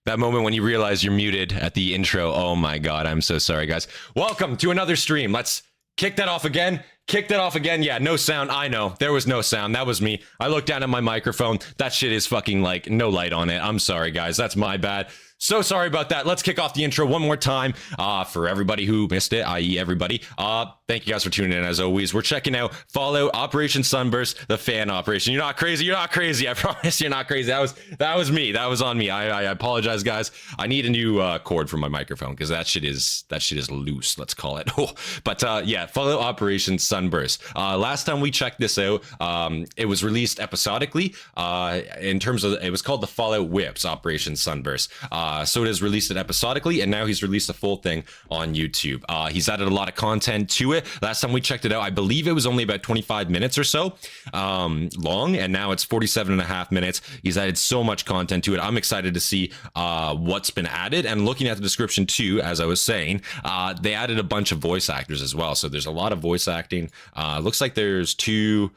That moment when you realize you're muted at the intro. Oh my god, I'm so sorry, guys. Welcome to another stream. Let's kick that off again. Kick that off again. Yeah, no sound. I know. There was no sound. That was me. I looked down at my microphone. That shit is fucking like no light on it. I'm sorry, guys. That's my bad. So sorry about that. Let's kick off the intro one more time for everybody who missed it, i.e. everybody. Thank you guys for tuning in as always. We're checking out Fallout Operation Sunburst, the fan operation. You're not crazy. You're not crazy. I promise you're not crazy. That was me. That was on me. I apologize, guys. I need a new cord for my microphone because that shit is loose. Let's call it. But yeah, Fallout Operation Sunburst. Last time we checked this out, it was released episodically. In terms of, it was called the Fallout Whips Operation Sunburst. SODAZ released it episodically, and now he's released a full thing on YouTube. He's added a lot of content to it. Last time we checked it out, I believe it was only about 25 minutes or so long, and now it's 47 and a half minutes. He's added so much content to it. I'm excited to see what's been added, and looking at the description too, as I was saying, they added a bunch of voice actors as well. So there's a lot of voice acting. Looks like there's 2,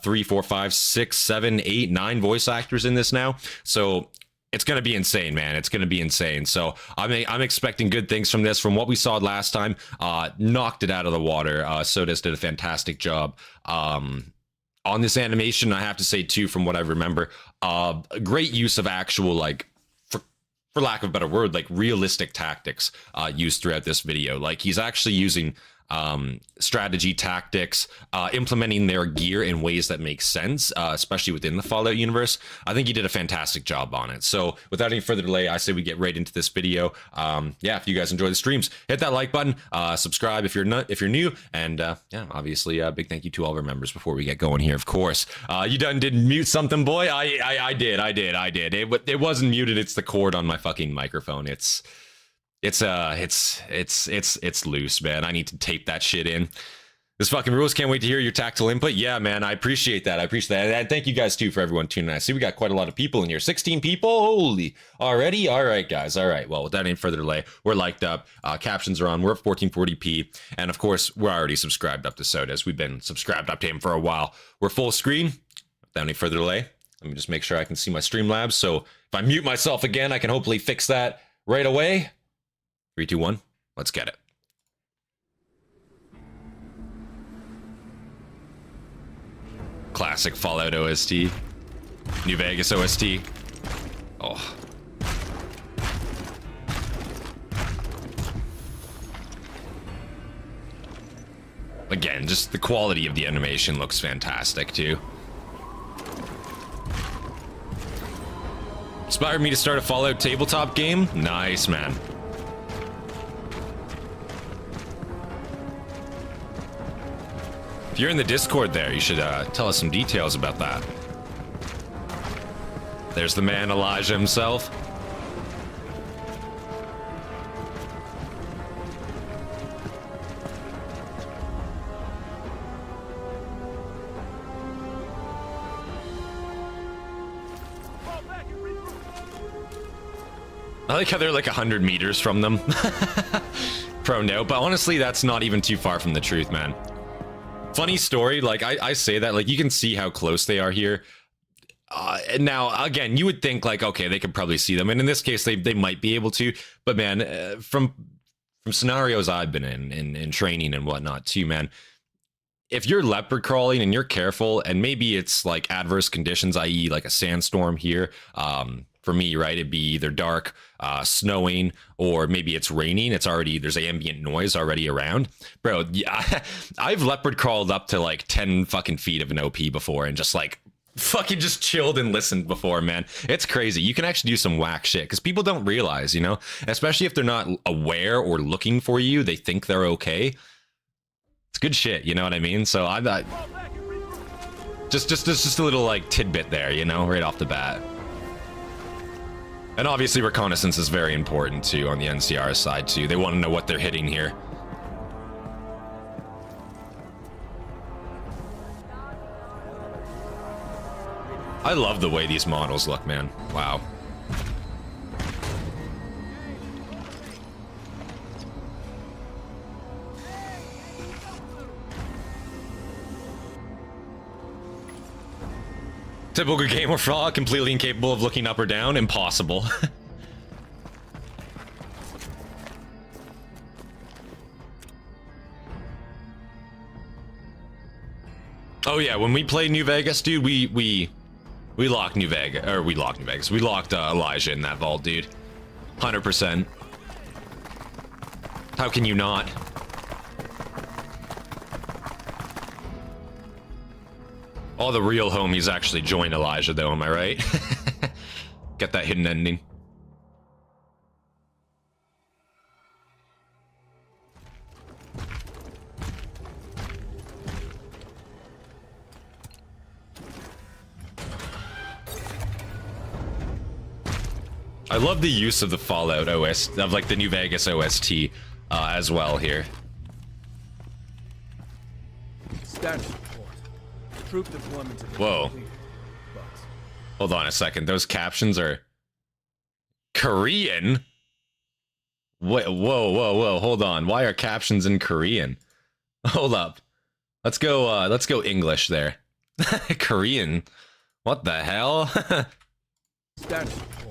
3, 4, 5, 6, 7, 8, 9 voice actors in this now. So it's going to be insane, man. It's going to be insane. So I'm expecting good things from this. From what we saw last time, knocked it out of the water. SODAZ did a fantastic job on this animation. I have to say, too, from what I remember, a great use of actual, like, for lack of a better word, like realistic tactics used throughout this video. Like, he's actually using strategy tactics, implementing their gear in ways that make sense, especially within the Fallout universe. I think he did a fantastic job on it. So without any further delay, I say we get right into this video. Yeah, if you guys enjoy the streams, hit that like button, subscribe if you're new, and yeah, obviously a big thank you to all of our members before we get going here, of course. You didn't mute something, boy? I did. It wasn't muted. It's the cord on my fucking microphone. It's loose, man. I need to tape that shit in. This fucking rules. Can't wait to hear your tactile input. Yeah, man. I appreciate that. And thank you guys too for everyone tuning in. I see we got quite a lot of people in here. 16 people. Holy. Already. All right, guys. All right. Well, without any further delay, we're liked up. Captions are on. We're at 1440p. And of course, we're already subscribed up to SODAZ. We've been subscribed up to him for a while. We're full screen. Without any further delay, let me just make sure I can see my Streamlabs. So if I mute myself again, I can hopefully fix that right away. 3, 2, 1, let's get it. Classic Fallout OST. New Vegas OST. Oh. Again, just the quality of the animation looks fantastic too. Inspired me to start a Fallout tabletop game? Nice, man. If you're in the Discord there, you should tell us some details about that. There's the man, Elijah himself. I like how they're like 100 meters from them. Pro no, but honestly, that's not even too far from the truth, man. Funny story, like I say that, like you can see how close they are here. And now, again, you would think like, okay, they could probably see them. And in this case, they might be able to. But man, from scenarios I've been in training and whatnot too, man, if you're leopard crawling and you're careful, and maybe it's like adverse conditions, i.e. like a sandstorm here, for me, right, it'd be either dark, snowing, or maybe it's raining. It's already, there's ambient noise already around. Bro, yeah, I've leopard crawled up to like 10 fucking feet of an OP before and just like fucking just chilled and listened before, man. It's crazy. You can actually do some whack shit because people don't realize, you know, especially if they're not aware or looking for you, they think they're okay. It's good shit, you know what I mean? So I thought just a little like tidbit there, you know, right off the bat. And obviously reconnaissance is very important too on the NCR side too. They want to know what they're hitting here. I love the way these models look, man. Wow. Typical gamer fraud, completely incapable of looking up or down. Impossible. Oh yeah, when we play New Vegas, dude, we locked New Vegas, or we locked New Vegas. We locked Elijah in that vault, dude. 100%. How can you not? All the real homies actually joined Elijah, though, am I right? Get that hidden ending. I love the use of the Fallout OS, of like the New Vegas OST as well here. Status report. Troop deployment. Whoa. Hold on a second. Those captions are Korean? Wait, whoa. Hold on. Why are captions in Korean? Hold up. Let's go English there. Korean. What the hell? Status report.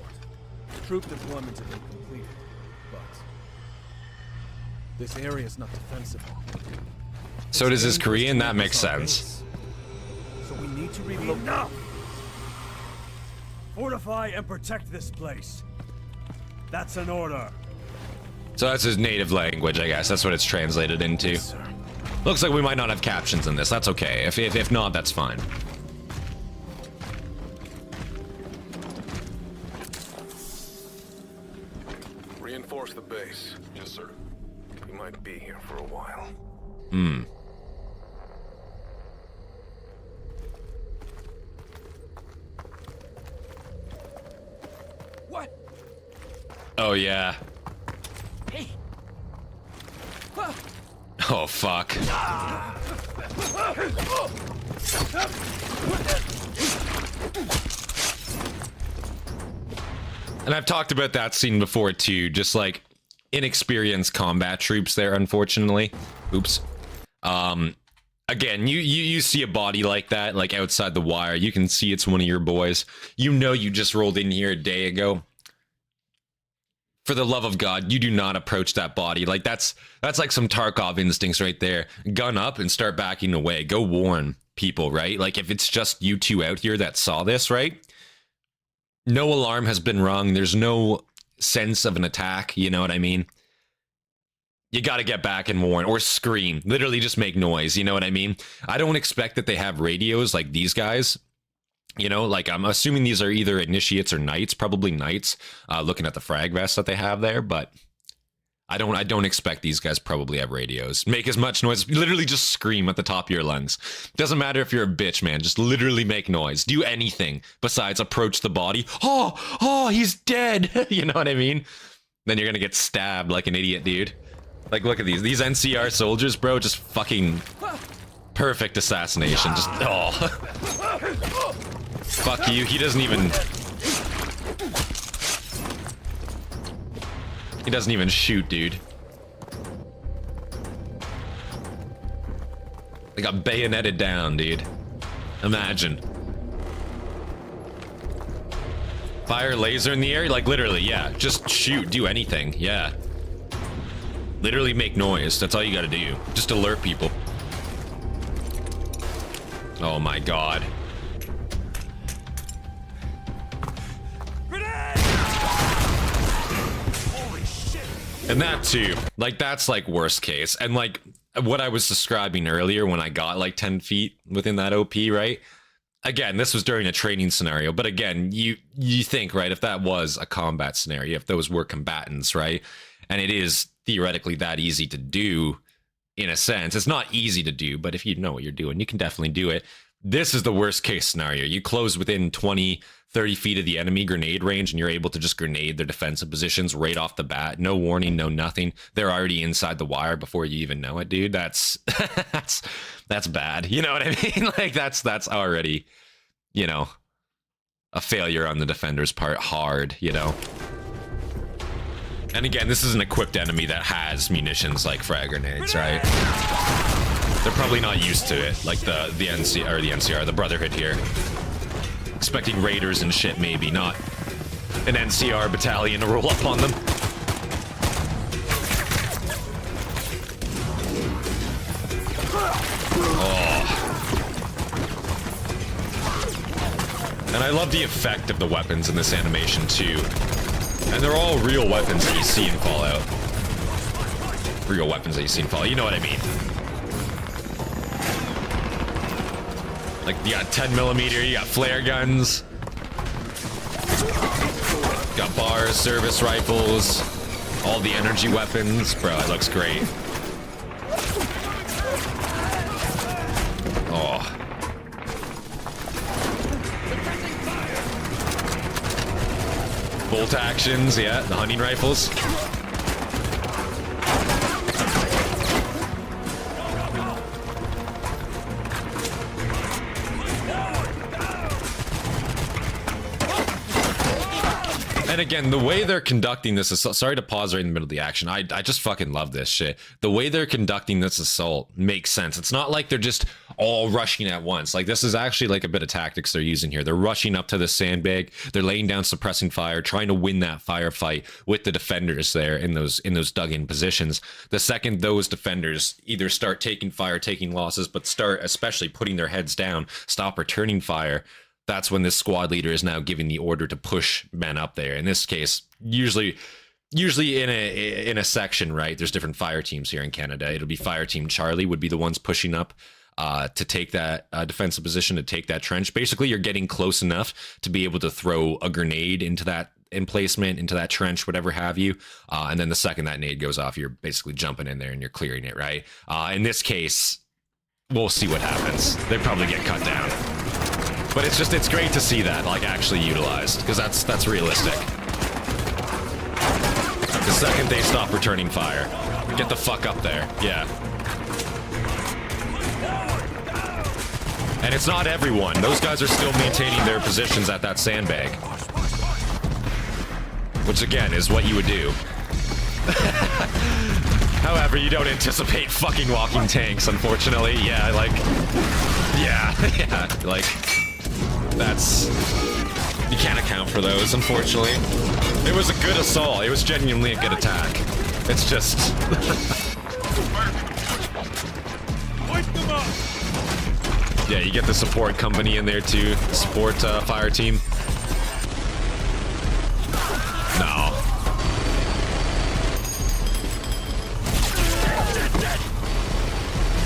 Troop deployments have been completed, but this area is not defensible. So does his Korean? That makes sense. So we need to relocate. Enough! Fortify and protect this place. That's an order. So that's his native language, I guess. That's what it's translated into. Yes, sir. Looks like we might not have captions in this. That's okay. If not, that's fine. Reinforce the base. Yes, sir. We might be here for a while. Hmm. What? Oh, yeah. Hey. Oh, fuck. And I've talked about that scene before, too. Just, like, inexperienced combat troops there, unfortunately. Oops. Again, you see a body like that, like, outside the wire. You can see it's one of your boys. You know you just rolled in here a day ago. For the love of God, you do not approach that body. Like, that's like some Tarkov instincts right there. Gun up and start backing away. Go warn people, right? Like, if it's just you two out here that saw this, right? No alarm has been rung. There's no sense of an attack. You know what I mean? You got to get back and warn or scream. Literally just make noise. You know what I mean? I don't expect that they have radios like these guys. You know, like, I'm assuming these are either initiates or knights, probably knights, looking at the frag vests that they have there, but I don't expect these guys probably have radios. Make as much noise, literally just scream at the top of your lungs. Doesn't matter if you're a bitch, man, just literally make noise. Do anything besides approach the body. Oh, he's dead. You know what I mean? Then you're gonna get stabbed like an idiot, dude. Like, look at these NCR soldiers, bro, just fucking perfect assassination. Just, oh. Fuck you, he doesn't even shoot, dude. They got bayoneted down, dude. Imagine. Fire laser in the air? Like, literally, yeah. Just shoot, do anything, yeah. Literally make noise, that's all you gotta do. Just alert people. Oh my god. And that too, like, that's like worst case. And like what I was describing earlier when I got like 10 feet within that OP, right? Again, this was during a training scenario, but again, you think, right, if that was a combat scenario, if those were combatants, right? And it is theoretically that easy to do in a sense. It's not easy to do, but if you know what you're doing, you can definitely do it. This is the worst case scenario. You close within 20, 30 feet of the enemy grenade range and you're able to just grenade their defensive positions right off the bat. No warning, no nothing. They're already inside the wire before you even know it, dude. That's that's bad. You know what I mean? Like, that's already, you know, a failure on the defender's part. Hard, you know. And again, this is an equipped enemy that has munitions like frag grenades, right? They're probably not used to it, like the NCR, the Brotherhood here. Expecting raiders and shit, maybe, not an NCR battalion to roll up on them. Oh. And I love the effect of the weapons in this animation too. And they're all real weapons that you see in Fallout. Real weapons that you see in Fallout. You know what I mean? Like, you got 10mm, you got flare guns. Got bars, service rifles, all the energy weapons. Bro, it looks great. Oh. Bolt actions, yeah, the hunting rifles. And again, the way they're conducting this assault, sorry to pause right in the middle of the action. I just fucking love this shit. The way they're conducting this assault makes sense. It's not like they're just all rushing at once. Like, this is actually like a bit of tactics they're using here. They're rushing up to the sandbag. They're laying down suppressing fire, trying to win that firefight with the defenders there in those dug-in positions. The second those defenders either start taking fire, taking losses, but start especially putting their heads down, stop returning fire, that's when this squad leader is now giving the order to push men up there. In this case, usually in a section, right? There's different fire teams here in Canada. It'll be Fire Team Charlie would be the ones pushing up to take that defensive position, to take that trench. Basically, you're getting close enough to be able to throw a grenade into that emplacement, into that trench, whatever have you. And then the second that nade goes off, you're basically jumping in there and you're clearing it, right? In this case, we'll see what happens. They probably get cut down. But it's great to see that, like, actually utilized, because that's realistic. The second they stop returning fire, get the fuck up there, yeah. And it's not everyone. Those guys are still maintaining their positions at that sandbag. Which, again, is what you would do. However, you don't anticipate fucking walking tanks, unfortunately. Yeah, like... Yeah, like... That's... You can't account for those, unfortunately. It was a good assault. It was genuinely a good attack. It's just... Yeah, you get the support company in there too. Support fire team. No.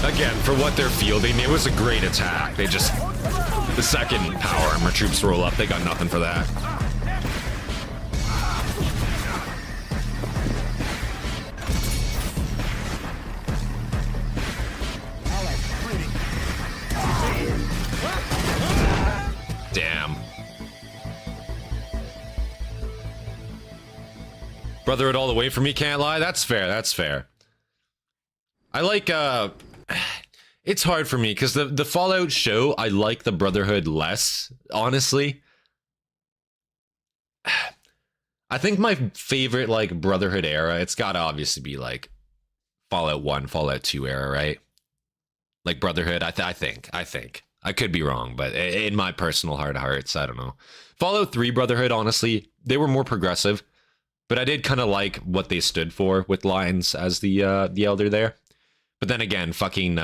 Again, for what they're fielding, it was a great attack. They just... The second power armor troops roll up, they got nothing for that. Damn. Brotherhood all the way for me, can't lie. That's fair, that's fair. I like, it's hard for me, because the Fallout show, I like the Brotherhood less, honestly. I think my favorite, like, Brotherhood era, it's gotta obviously be, like, Fallout 1, Fallout 2 era, right? Like, Brotherhood, I think. I could be wrong, but in my personal heart of hearts, I don't know. Fallout 3 Brotherhood, honestly, they were more progressive, but I did kind of like what they stood for with Lions as the Elder there. But then again, fucking...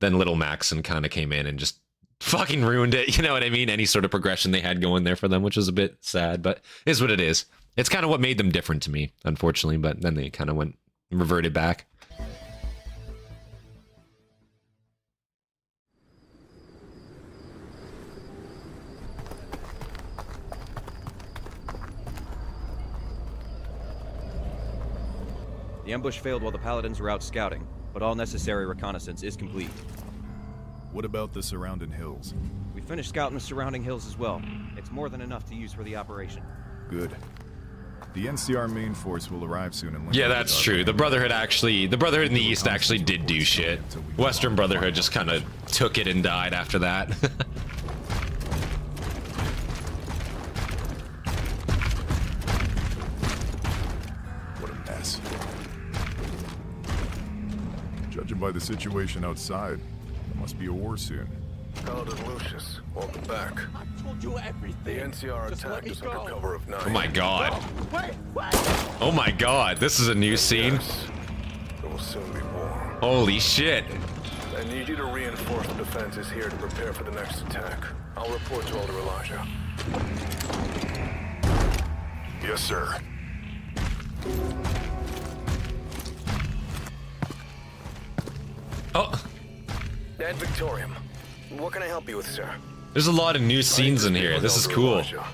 Then Little Maxon kind of came in and just fucking ruined it. You know what I mean? Any sort of progression they had going there for them, which was a bit sad, but it is what it is. It's kind of what made them different to me, unfortunately, but then they kind of reverted back. The ambush failed while the Paladins were out scouting, but all necessary reconnaissance is complete. What about the surrounding hills? We finished scouting the surrounding hills as well. It's more than enough to use for the operation. Good. The NCR main force will arrive soon and... Yeah, that's true. The Brotherhood in the East actually did do shit. Western Brotherhood just kind of took it and died after that. What a mess. Judging by the situation outside, there must be a war soon. Paladin Lucius, welcome back. I told you everything. The NCR attacked us under cover of night. Oh my god. Wait. Oh my god, this is a new scene. Yes, there will soon be war. Holy shit. I need you to reinforce the defenses here to prepare for the next attack. I'll report to Elder Elijah. Yes, sir. Oh, Ad Victorium. What can I help you with, sir? there's a lot of new scenes in here. This is Elder cool. Elijah.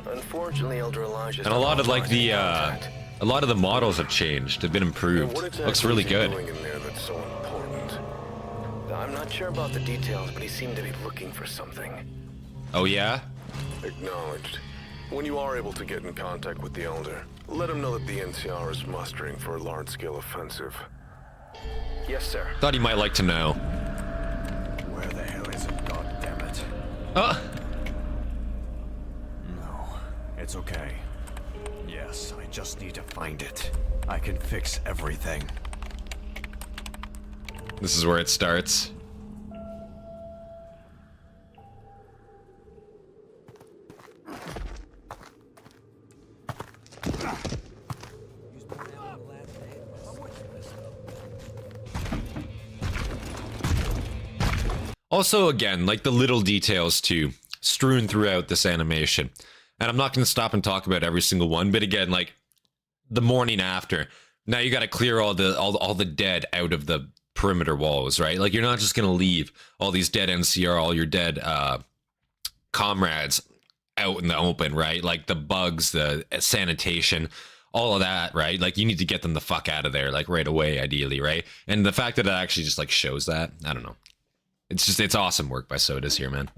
Unfortunately, Elder Elijah. And a lot of like a lot of the models have changed. They've been improved. Looks really good. Doing in there that's so important? I'm not sure about the details, but he seemed to be looking for something. Oh yeah? Acknowledged. When you are able to get in contact with the Elder, let him know that the NCR is mustering for a large-scale offensive. Yes, sir. Thought he might like to know. Where the hell is it? God damn it. Oh, No, it's okay. Yes, I just need to find it. I can fix everything. this is where it starts. Also, again, like the little details too, strewn throughout this animation. And I'm not going to stop and talk about every single one, but again, like the morning after, now you got to clear all the dead out of the perimeter walls, right? Like you're not just going to leave all these dead NCR, all your dead comrades out in the open, right? Like the bugs, the sanitation, all of that, right? Like you need to get them the fuck out of there, like right away, ideally, right? And the fact that it actually just like shows that, I don't know. It's awesome work by SODAZ here, man.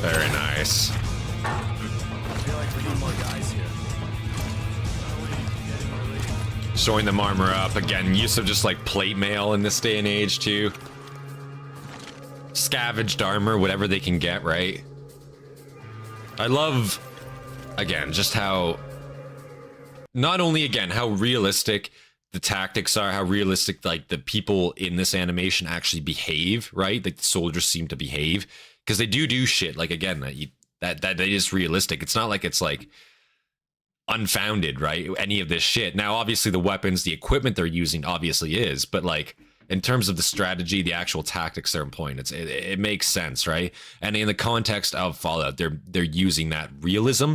Very nice. I feel like we need more guys here. Showing them armor up. Again, use of just like plate mail in this day and age too. Scavenged armor, whatever they can get, right? I love, again, just how, not only again, how realistic the tactics are, how realistic like the people in this animation actually behave, right? Like the soldiers seem to behave. Because they do shit, like again, that is realistic. It's not like it's like unfounded, right? Any of this shit. Now, obviously, the weapons, the equipment they're using, obviously is, but like in terms of the strategy, the actual tactics they're employing, it makes sense, right? And in the context of Fallout, they're using that realism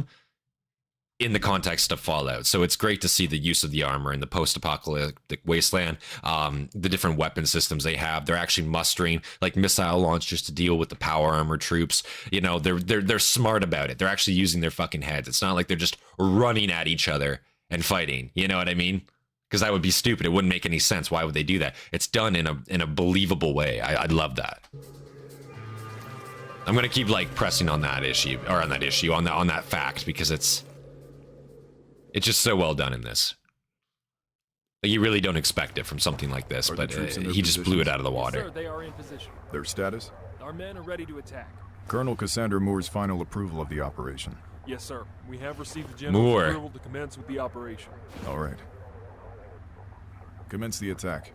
in the context of Fallout. So it's great to see the use of the armor in the post-apocalyptic wasteland, the different weapon systems they have. They're actually mustering like missile launchers to deal with the power armor troops. You know, they're smart about it. They're actually using their fucking heads. It's not like they're just running at each other and fighting. You know what I mean? Because that would be stupid. It wouldn't make any sense. Why would they do that? It's done in a believable way. I love that. I'm gonna keep like pressing on that issue, or on that fact, because it's just so well done in this. Like, you really don't expect it from something like this, Are the but troops in their he just blew it out of the Sir, water. they are in position. Their status? Our men are ready to attack. Colonel Cassandra Moore's final approval of the operation. Yes, sir. We have received the general's Moore. approval to commence with the operation. All right. Commence the attack.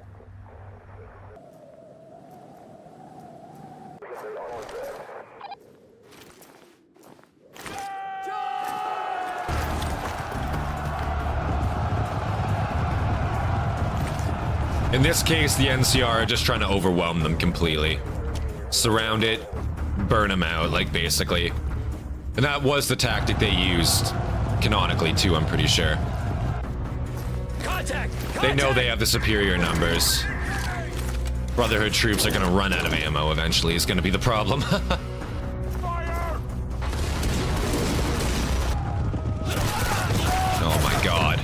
In this case, the NCR are just trying to overwhelm them completely. Surround it, burn them out, like, basically. And that was the tactic they used, canonically, too, I'm pretty sure. Contact! They know they have the superior numbers. Brotherhood troops are gonna run out of ammo eventually, is gonna be the problem. Oh my god.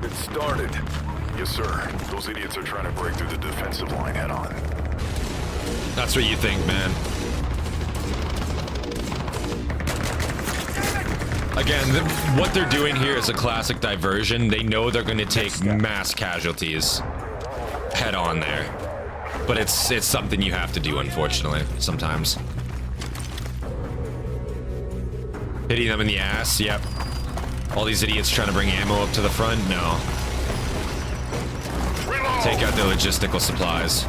It started. Yes, sir. Those idiots are trying to break through the defensive line head on. That's what you think, man. Again, what they're doing here is a classic diversion. They know they're going to take mass casualties head on there. But it's something you have to do, unfortunately, sometimes. Hitting them in the ass, yep. All these idiots trying to bring ammo up to the front? No. Take out their logistical supplies.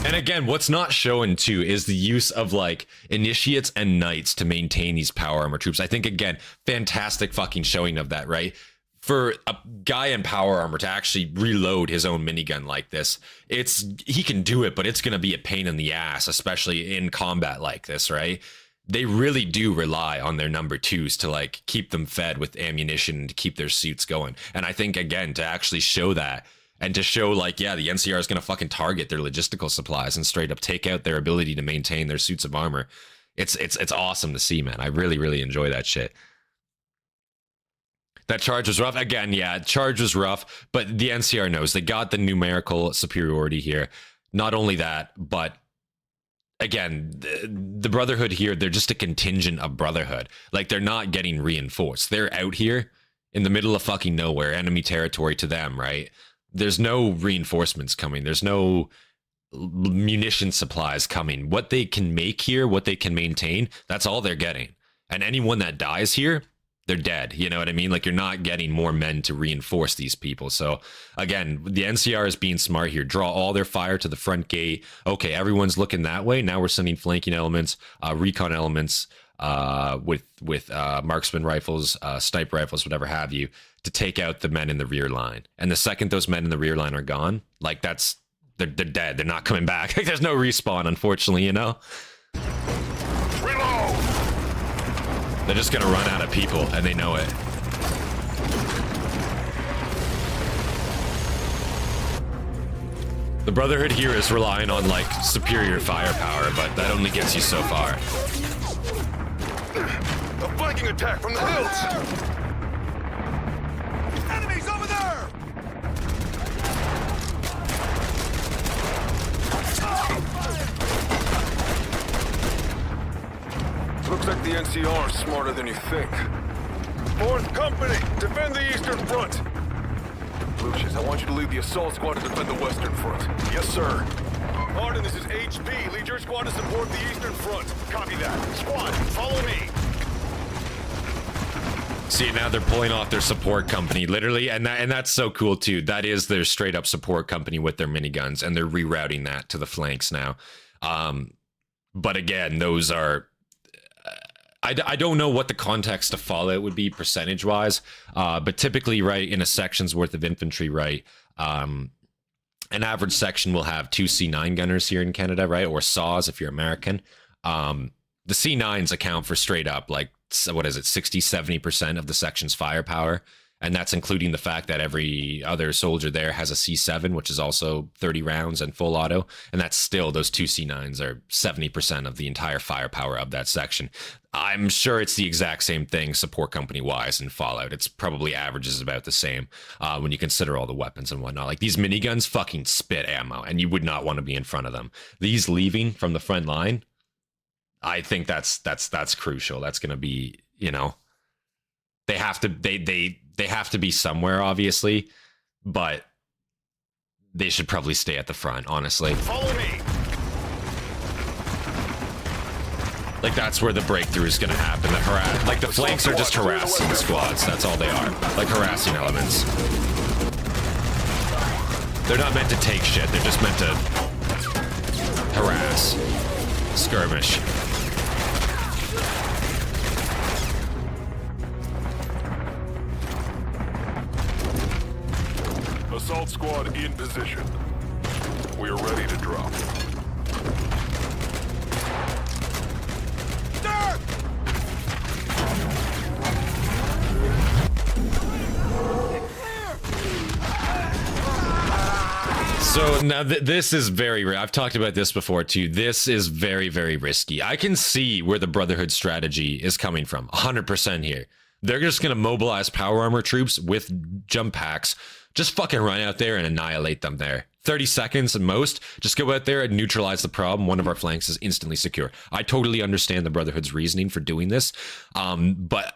And again, what's not shown too is the use of like initiates and knights to maintain these power armor troops. I think again, fantastic fucking showing of that, right? For a guy in power armor to actually reload his own minigun like this, he can do it, but it's gonna be a pain in the ass, especially in combat like this, right? They really do rely on their number twos to like keep them fed with ammunition and to keep their suits going. And I think again, to actually show that and to show like, yeah, the NCR is going to fucking target their logistical supplies and straight up take out their ability to maintain their suits of armor. It's awesome to see, man. I really, really enjoy that shit. That charge was rough. Again, yeah, charge was rough, but the NCR knows they got the numerical superiority here. Not only that, but again, the Brotherhood here, they're just a contingent of Brotherhood. Like, they're not getting reinforced. They're out here in the middle of fucking nowhere, enemy territory to them, right? There's no reinforcements coming. There's no munition supplies coming. What they can make here, what they can maintain, that's all they're getting. And anyone that dies here, they're dead. You know what I mean? Like, you're not getting more men to reinforce these people. So again, the NCR is being smart here. Draw all their fire to the front gate. Okay, everyone's looking that way. Now we're sending flanking elements, recon elements, with marksman rifles, sniper rifles, whatever have you, to take out the men in the rear line. And the second those men in the rear line are gone, like they're dead. They're not coming back. Like, there's no respawn, unfortunately, you know? Reload! They're just gonna run out of people, and they know it. The Brotherhood here is relying on, like, superior firepower, but that only gets you so far. A flanking attack from the hills! Enemies over there! Looks like the NCR is smarter than you think. 4th Company, defend the eastern front! Lucius, I want you to lead the assault squad to defend the western front. Yes, sir. Pardon, this is HP. Lead your squad to support the eastern front. Copy that. Squad, follow me. See, now they're pulling off their support company, literally, and that's so cool too. That is their straight up support company with their miniguns, and they're rerouting that to the flanks now. But again, those are... I don't know what the context of Fallout would be percentage wise, but typically, right, in a section's worth of infantry, right, an average section will have 2 C9 gunners here in Canada, right, or SODAZ if you're American. The C9s account for straight up, like, what is it, 60-70% of the section's firepower, and that's including the fact that every other soldier there has a C7, which is also 30 rounds and full auto, and that's still, those 2 C9s are 70% of the entire firepower of that section. I'm sure it's the exact same thing support company wise in Fallout. It's probably averages about the same when you consider all the weapons and whatnot. Like, these miniguns fucking spit ammo, and you would not want to be in front of them. These leaving from the front line, I think that's crucial. That's going to be, you know, they have to be somewhere, obviously, but they should probably stay at the front, honestly. Follow me. Like, that's where the breakthrough is going to happen. The flanks are just harassing squads. That's all they are. Like, harassing elements. They're not meant to take shit. They're just meant to harass. Skirmish. Assault squad in position. We are ready to drop. So now this is very, I've talked about this before too. This is very, very risky. I can see where the Brotherhood strategy is coming from, 100% here. They're just going to mobilize power armor troops with jump packs. Just fucking run out there and annihilate them there. 30 seconds at most. Just go out there and neutralize the problem. One of our flanks is instantly secure. I totally understand the Brotherhood's reasoning for doing this. But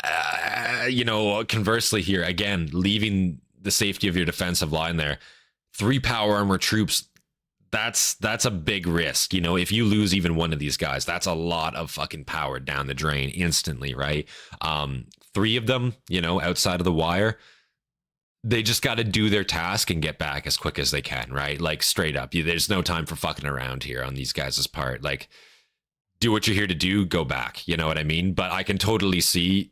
you know, conversely here, again, leaving the safety of your defensive line there, 3 power armor troops, that's a big risk. You know, if you lose even one of these guys, that's a lot of fucking power down the drain instantly, right? 3 of them, you know, outside of the wire, they just got to do their task and get back as quick as they can, right? Like, straight up, there's no time for fucking around here on these guys' part. Like, do what you're here to do, go back, you know what I mean? But I can totally see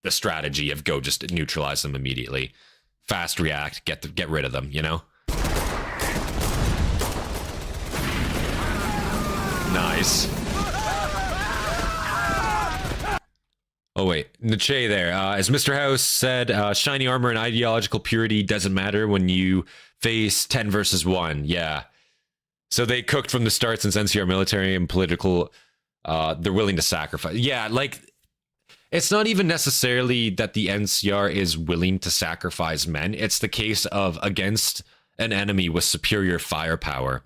the strategy of go just neutralize them immediately, fast react, get rid of them, you know? Nice. Oh wait, Nietzsche there. As Mr. House said, shiny armor and ideological purity doesn't matter when you face 10 versus 1. Yeah. So they cooked from the start since NCR military and political, they're willing to sacrifice. Yeah, like, it's not even necessarily that the NCR is willing to sacrifice men. It's the case of against an enemy with superior firepower,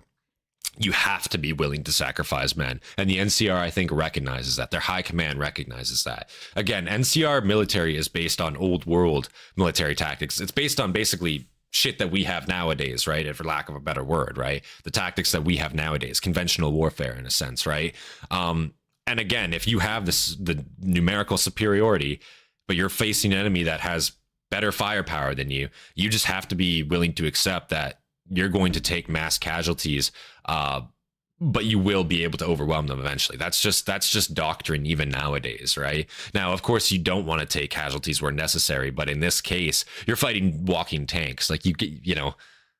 you have to be willing to sacrifice men. And the NCR, I think, recognizes that. Their high command recognizes that. Again, NCR military is based on old world military tactics. It's based on basically shit that we have nowadays, right? And for lack of a better word, right? The tactics that we have nowadays, conventional warfare in a sense, right? And again, if you have the numerical superiority, but you're facing an enemy that has better firepower than you, you just have to be willing to accept that you're going to take mass casualties, but you will be able to overwhelm them eventually. That's just doctrine even nowadays, right? Now, of course, you don't want to take casualties where necessary, but in this case, you're fighting walking tanks. Like, you know,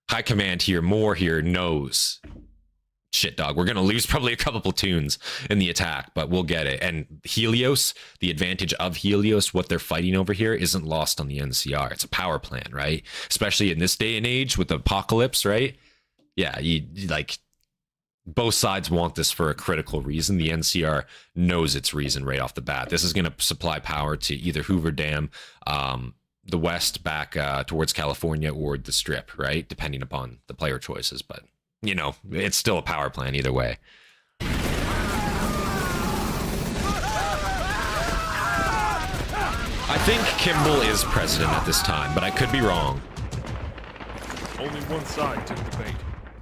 high command here, more here knows, shit, dog, we're going to lose probably a couple platoons in the attack, but we'll get it. And Helios, the advantage of Helios, what they're fighting over here isn't lost on the NCR. It's a power plant, right? Especially in this day and age with the apocalypse, right? Yeah, you like, both sides want this for a critical reason. The NCR knows its reason right off the bat. This is going to supply power to either Hoover Dam, the west back towards California, or the Strip, right? Depending upon the player choices, but you know, it's still a power plant either way. I think Kimball is president at this time, but I could be wrong. Only one side took the bait.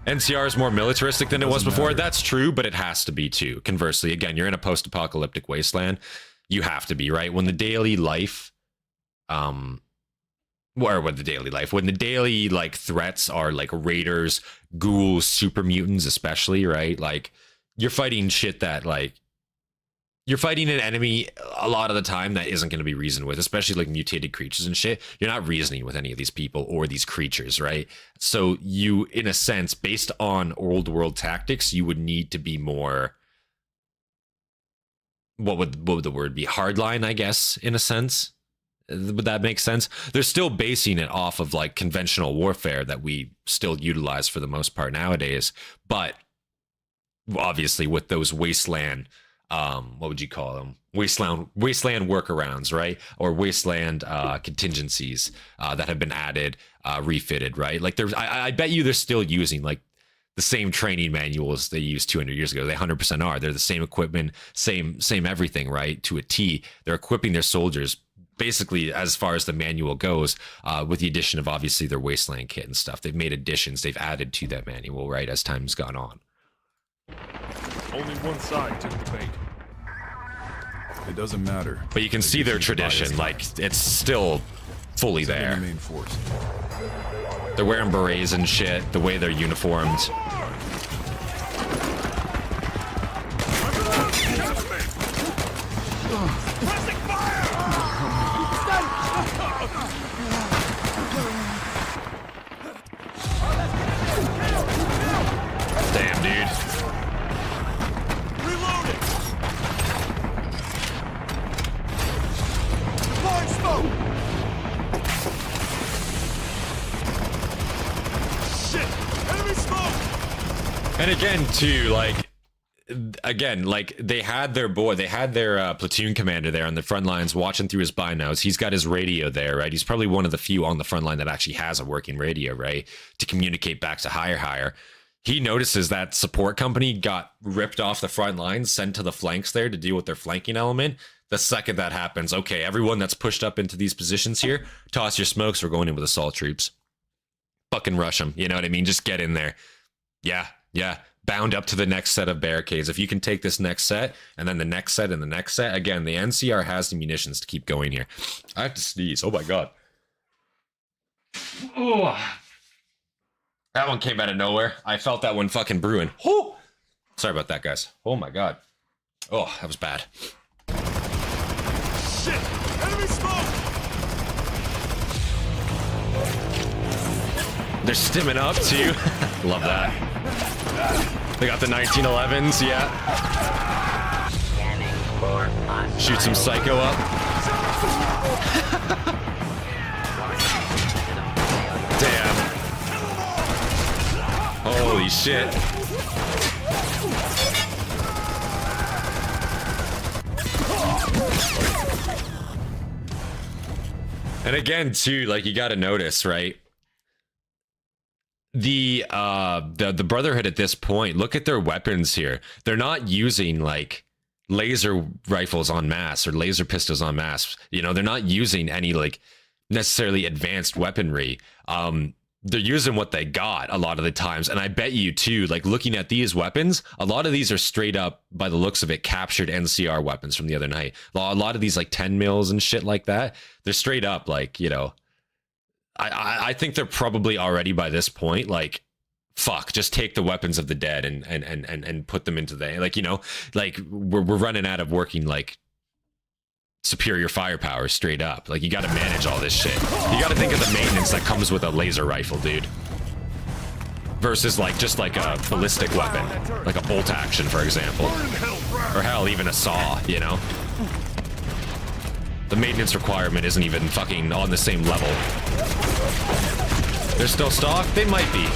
NCR is more militaristic than it was before. That's true, but it has to be too. Conversely, again, you're in a post-apocalyptic wasteland. You have to be, right? When the daily life, when the daily like threats are like raiders, ghouls, super mutants, especially, right? Like, you're fighting shit that, like, you're fighting an enemy a lot of the time that isn't going to be reasoned with, especially like mutated creatures and shit. You're not reasoning with any of these people or these creatures, right? So you, in a sense, based on old world tactics, you would need to be more, what would the word be? Hardline, I guess, in a sense. Would that make sense? They're still basing it off of like conventional warfare that we still utilize for the most part nowadays, but obviously with those wasteland, what would you call them? Wasteland workarounds, right? Or wasteland contingencies that have been added, refitted, right? Like, I bet you they're still using like the same training manuals they used 200 years ago. They 100% are. They're the same equipment, same everything, right? To a T. They're equipping their soldiers basically as far as the manual goes, with the addition of obviously their wasteland kit and stuff. They've made additions, they've added to that manual, right, as time's gone on. Only one side took the bait. It doesn't matter. But you can see their tradition, like, it's still fully there. The main force. They're wearing berets and shit, the way they're uniformed. Damn, dude. Reloading! Flying smoke! Shit! Enemy smoke! And again, too, like, again, like they had their platoon commander there on the front lines watching through his binos. He's got his radio there, right? He's probably one of the few on the front line that actually has a working radio, right? To communicate back to higher. He notices that support company got ripped off the front lines, sent to the flanks there to deal with their flanking element. The second that happens, okay, everyone that's pushed up into these positions here, toss your smokes, we're going in with assault troops. Fucking rush them, you know what I mean? Just get in there. Yeah. Bound up to the next set of barricades. If you can take this next set, and then the next set, and the next set, again, the NCR has the munitions to keep going here. I have to sneeze. Oh my god. Oh. That one came out of nowhere. I felt that one fucking brewing. Whoo! Sorry about that, guys. Oh my god. Oh, that was bad. Shit! Enemy smoke! They're stimming up too. Love that. They got the 1911s, yeah. Shoot some psycho up. Damn. Holy shit. And again, too, like you got to notice, right? The Brotherhood at this point, look at their weapons here. They're not using like laser rifles en masse or laser pistols en masse. You know, they're not using any like necessarily advanced weaponry. They're using what they got a lot of the times. And I bet you too, like looking at these weapons, a lot of these are straight up, by the looks of it, captured NCR weapons from the other night. A lot of these like 10 mils and shit like that, they're straight up like, you know, I think they're probably already by this point like, fuck, just take the weapons of the dead and put them into the, like, you know, like we're running out of working like superior firepower straight up. Like you got to manage all this shit. You got to think of the maintenance that comes with a laser rifle, dude, versus like just like a ballistic weapon, like a bolt action, for example, or hell, even a saw, you know. The maintenance requirement isn't even fucking on the same level. They're still stocked? They might be.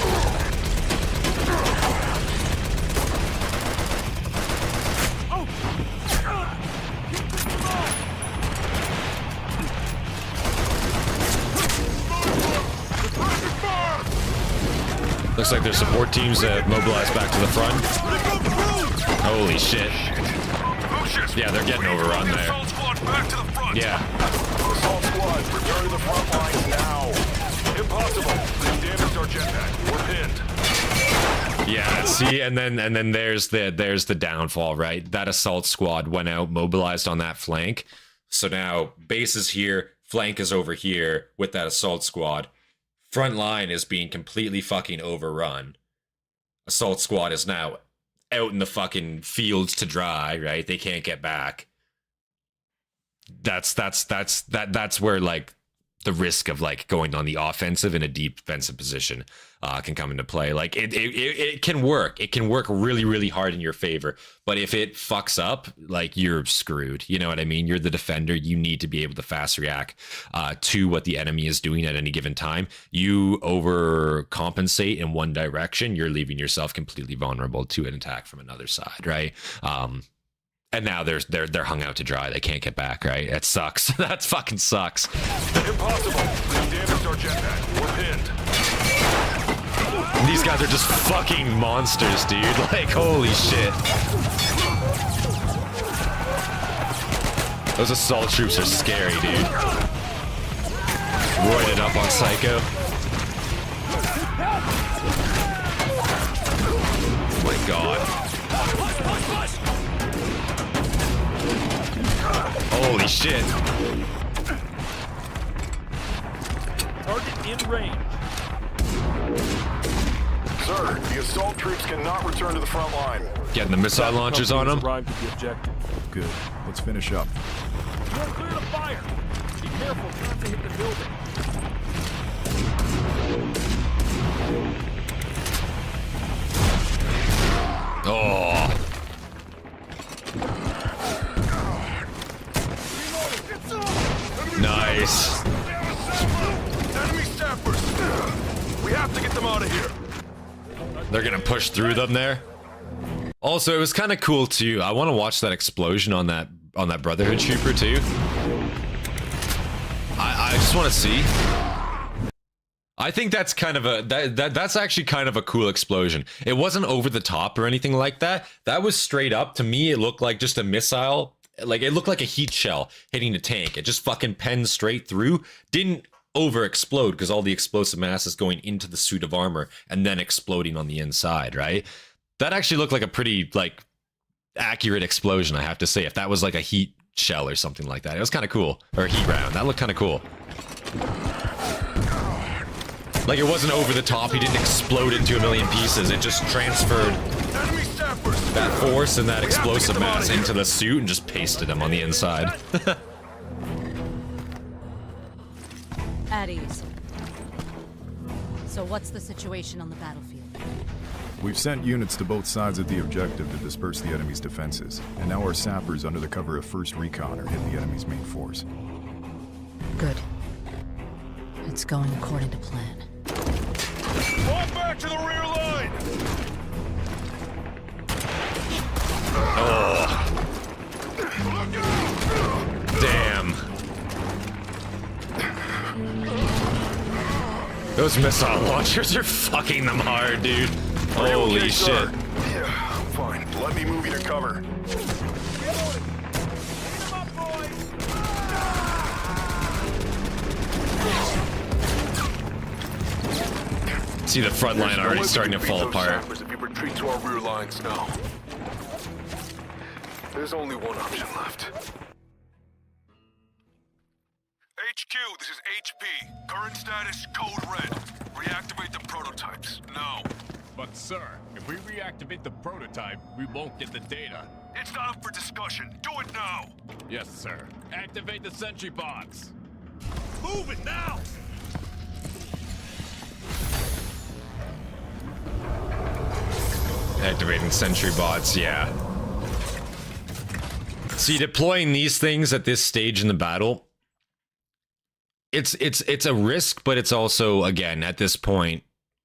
Looks like their support teams have mobilized back to the front. Holy shit. Yeah, they're getting overrun there. Yeah. Assault squad, return to the front lines now. Impossible. They damaged our jetpack. We're pinned. Yeah, see, and then there's the downfall, right? That assault squad went out, mobilized on that flank. So now base is here, flank is over here with that assault squad. Front line is being completely fucking overrun. Assault squad is now out in the fucking fields to dry, right? They can't get back. That's where like the risk of like going on the offensive in a deep defensive position can come into play. Like it can work. It can work really, really hard in your favor. But if it fucks up, like you're screwed. You know what I mean? You're the defender. You need to be able to fast react to what the enemy is doing at any given time. You overcompensate in one direction, you're leaving yourself completely vulnerable to an attack from another side, right? And now they're hung out to dry. They can't get back, right? It sucks. That fucking sucks. Impossible. They damaged our jetpack. We're pinned. These guys are just fucking monsters, dude. Like, holy shit. Those assault troops are scary, dude. Roided up on Psycho. Oh my god. Holy shit. Target in range. Sir, the assault troops cannot return to the front line. Getting the missile launchers on them. Arrived at the objective. Good. Let's finish up. You're clear to fire. Be careful not to hit the building. Oh. Nice. Enemy staffers. We have to get them out of here. They're gonna push through them there. Also, it was kind of cool too. I want to watch that explosion on that Brotherhood trooper too. I just want to see. I think that's kind of a that's actually kind of a cool explosion. It wasn't over the top or anything like that. That was straight up. To me, it looked like just a missile. Like it looked like a heat shell hitting a tank. It just fucking penned straight through. Didn't over explode because all the explosive mass is going into the suit of armor and then exploding on the inside, right? That actually looked like a pretty like accurate explosion, I have to say. If that was like a heat shell or something like that, it was kind of cool. Or a heat round. That looked kind of cool. Like it wasn't over the top. He didn't explode into a million pieces. It just transferred that force and that explosive mass into the suit and just pasted him on the inside. At ease. So what's the situation on the battlefield? We've sent units to both sides of the objective to disperse the enemy's defenses, and now our sappers, under the cover of first recon, are hitting the enemy's main force. Good. It's going according to plan. Fall back to the rear line! Oh. Damn. Those missile launchers are fucking them hard, dude. Holy okay, shit. sir? Yeah, I'm fine. Let me move you to cover. See the front line already starting to fall apart. If you retreat to our rear lines now. There's only one option left. HQ, this is HP. Current status, code red. Reactivate the prototypes, now. But sir, if we reactivate the prototype, we won't get the data. It's not up for discussion. Do it now. Yes, sir. Activate the sentry bots. Move it now! Activating sentry bots, yeah. See, deploying these things at this stage in the battle, it's a risk, but it's also, again, at this point,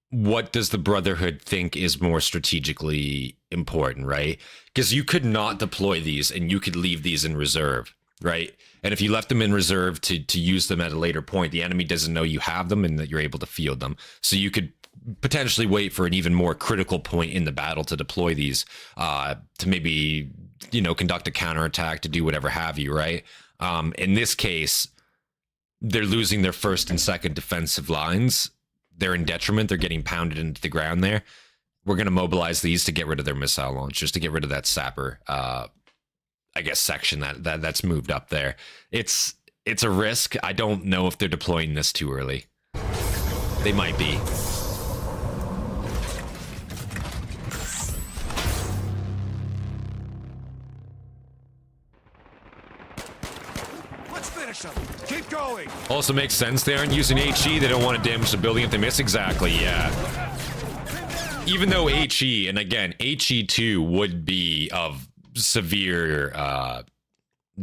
what does the Brotherhood think is more strategically important, right? Because you could not deploy these and you could leave these in reserve, right? And if you left them in reserve to use them at a later point, the enemy doesn't know you have them and that you're able to field them. So you could potentially wait for an even more critical point in the battle to deploy these, to maybe, you know, conduct a counterattack, to do whatever have you, right? In this case, they're losing their first and second defensive lines. They're in detriment. They're getting pounded into the ground there. We're going to mobilize these to get rid of their missile launchers, to get rid of that sapper, I guess, section that's moved up there. It's a risk. I don't know if they're deploying this too early. They might be. Let's finish them. Keep going. Also makes sense. They aren't using HE. They don't want to damage the building if they miss. Exactly, yeah. Even though HE, and again, HE2 would be of severe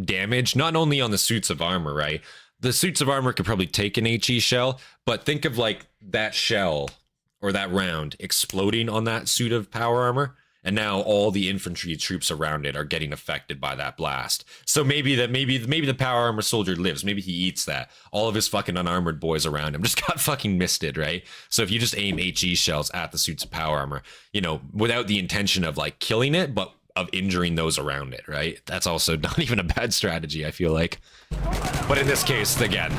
damage, not only on the suits of armor, right? The suits of armor could probably take an HE shell, but think of like that shell or that round exploding on that suit of power armor, and now all the infantry troops around it are getting affected by that blast. So maybe the power armor soldier lives. Maybe he eats that. All of his fucking unarmored boys around him just got fucking misted, right? So if you just aim HE shells at the suits of power armor, you know, without the intention of like killing it, but of injuring those around it, right? That's also not even a bad strategy, I feel like. But in this case, again,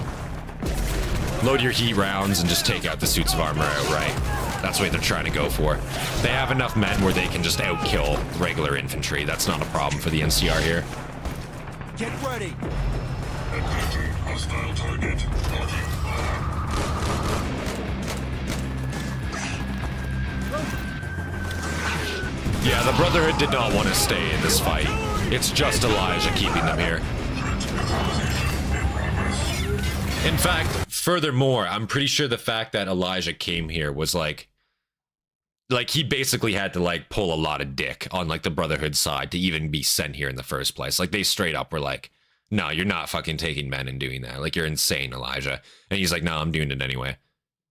load your heat rounds and just take out the suits of armor outright. That's what they're trying to go for. They have enough men where they can just outkill regular infantry. That's not a problem for the NCR here. Get ready. Hostile target. Yeah, the Brotherhood did not want to stay in this fight. It's just Elijah keeping them here. In fact, furthermore, I'm pretty sure the fact that Elijah came here was like he basically had to like pull a lot of dick on like the Brotherhood side to even be sent here in the first place. Like they straight up were like, no, you're not fucking taking men and doing that. Like you're insane, Elijah. And he's like, no, I'm doing it anyway.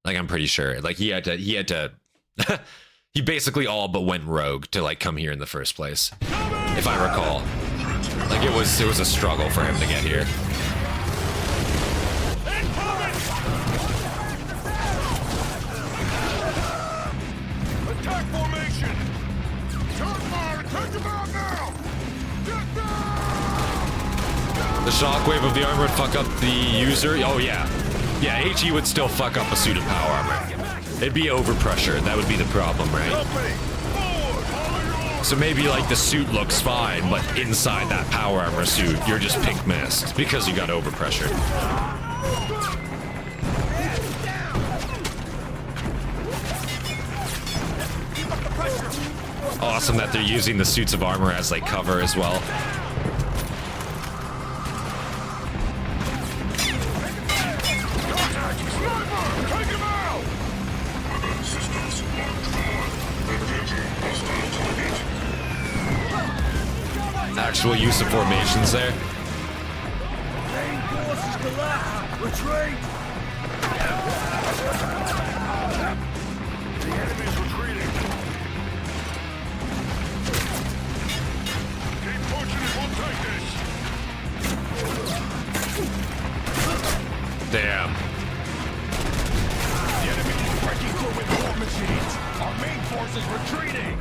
Like I'm pretty sure. Like he had to He basically all but went rogue to like come here in the first place, if I recall. Like it was a struggle for him to get here. Attack formation! Turn fire! Take them out now! Get down! The shockwave of the armor would fuck up the user. Oh yeah. Yeah, HE would still fuck up a suit of power armor. It'd be overpressure. That would be the problem, right? So maybe like the suit looks fine, but inside that power armor suit, you're just pink mist because you got overpressured. Awesome that they're using the suits of armor as like cover as well. Actual use of formations there. Retreat! The enemy's retreating. Keep pushing it, we'll take this. Damn. The enemy is breaking through with war machines. Our main force is retreating.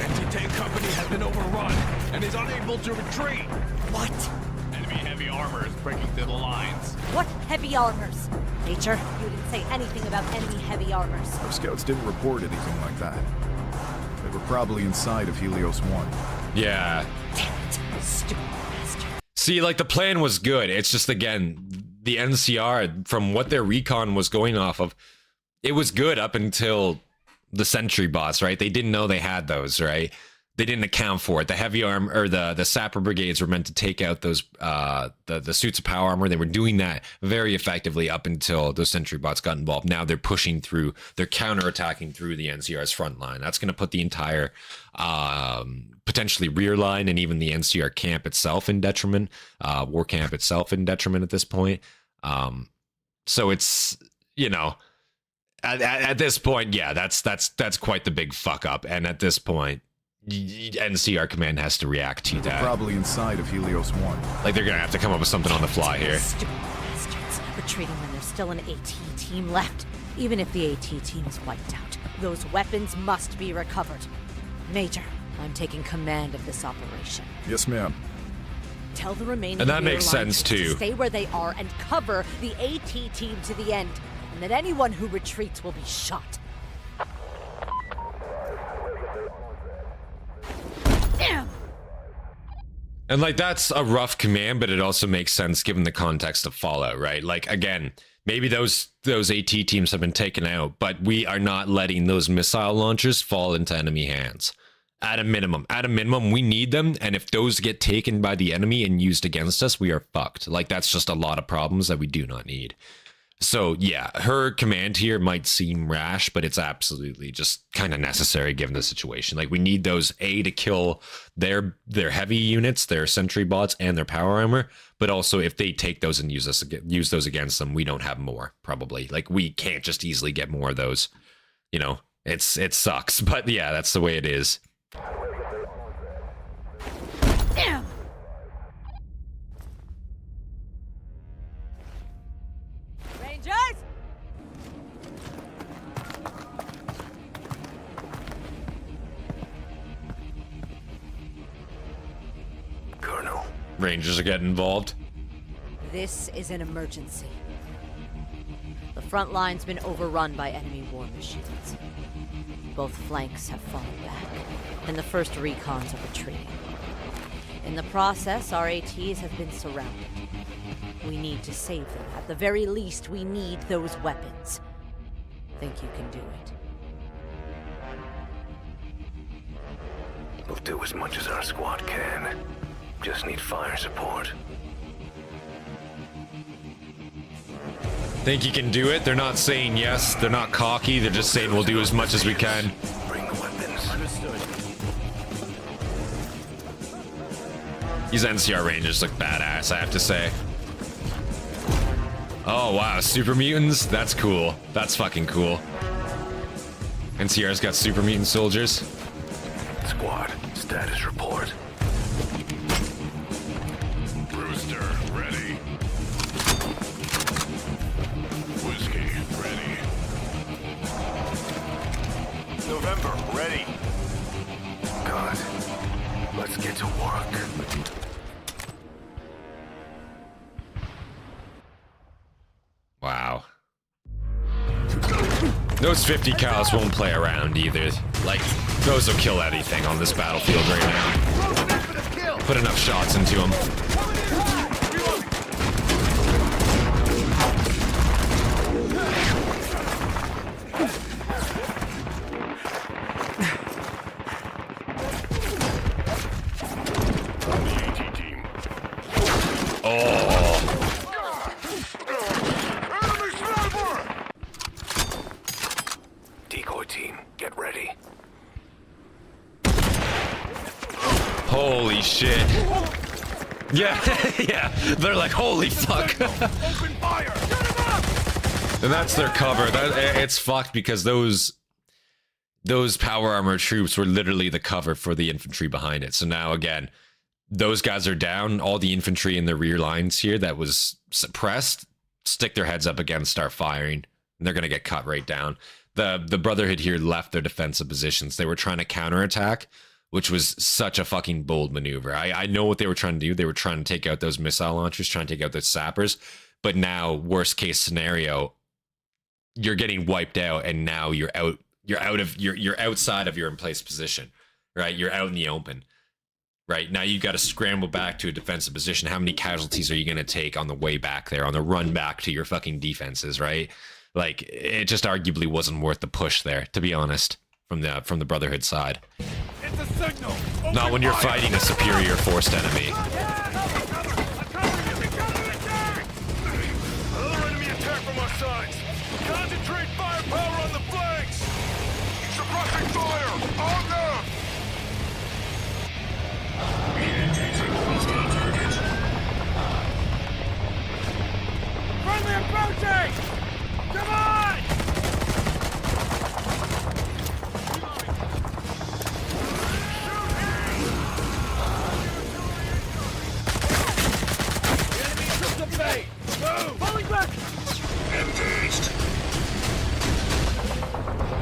Anti-tank company has been overrun and is unable to retreat. What? Enemy heavy armor is breaking through the lines. What heavy armors? Major, you didn't say anything about enemy heavy armors. Our scouts didn't report anything like that. They were probably inside of Helios 1. Yeah. Damn it, stupid bastard. See, like the plan was good. It's just again, the NCR from what their recon was going off of, it was good up until the sentry bots, right? They didn't know they had those, right? They didn't account for it. The heavy arm or the sapper brigades were meant to take out those the suits of power armor. They were doing that very effectively up until those sentry bots got involved. Now they're pushing through, they're counterattacking through the NCR's front line. That's going to put the entire potentially rear line and even the NCR camp itself in detriment, war camp itself in detriment at this point. So it's, you know, at this point, yeah, that's quite the big fuck up. And at this point, NCR command has to react to that. Probably inside of Helios 1. Like they're gonna have to come up with something on the fly here. Stupid bastards. Retreating when there's still an AT team left. Even if the AT team is wiped out, those weapons must be recovered. Major, I'm taking command of this operation. Yes, ma'am. Tell the remaining And that makes rear sense, line troops too. to stay where they are and cover the AT team to the end. And that anyone who retreats will be shot. Damn! And like that's a rough command, but it also makes sense given the context of Fallout, right? Like again, maybe those AT teams have been taken out, but we are not letting those missile launchers fall into enemy hands. At a minimum, we need them, and if those get taken by the enemy and used against us, we are fucked. Like that's just a lot of problems that we do not need. So yeah, her command here might seem rash, but it's absolutely just kind of necessary given the situation. Like we need those to kill their heavy units, their sentry bots, and their power armor. But also, if they take those and use those against them, we don't have more probably. Like we can't just easily get more of those. You know, it sucks, but yeah, that's the way it is. Damn! Rangers! Colonel. Rangers are getting involved. This is an emergency. The front line's been overrun by enemy war machines. Both flanks have fallen back, and the first recons are retreating. In the process, our ATs have been surrounded. We need to save them. At the very least, we need those weapons. Think you can do it? We'll do as much as our squad can. Just need fire support. Think you can do it? They're not saying yes. They're not cocky. They're just saying we'll do as much as we can. Bring the weapons. Understood. These NCR Rangers look badass, I have to say. Oh wow, super mutants? That's cool. That's fucking cool. NCR's got super mutant soldiers. Squad, status report. Brewster, ready. Whiskey, ready. November, ready. Good. Let's get to work. Wow. Those 50 cows won't play around either. Like, those will kill anything on this battlefield right now. Put enough shots into them. Decoy team, get ready. Holy shit. Yeah, yeah. They're like, holy fuck. Open fire! And that's their cover. It's fucked because those power armor troops were literally the cover for the infantry behind it. So now again, those guys are down. All the infantry in the rear lines here that was suppressed stick their heads up again, start firing, and they're gonna get cut right down. The Brotherhood here left their defensive positions. They were trying to counterattack, which was such a fucking bold maneuver. I know what they were trying to do. They were trying to take out those missile launchers, trying to take out those sappers. But now, worst case scenario, you're getting wiped out, and now you're outside of your in place position, right? You're out in the open, right? Now you've got to scramble back to a defensive position. How many casualties are you going to take on the way back there, on the run back to your fucking defenses, right? Like, it just arguably wasn't worth the push there, to be honest, from the Brotherhood side. It's a signal! Not when you're fighting a superior forced enemy. Another enemy attack from our sides! Concentrate firepower on the flanks! Suppressing fire! On them! Friendly approaching! Come on!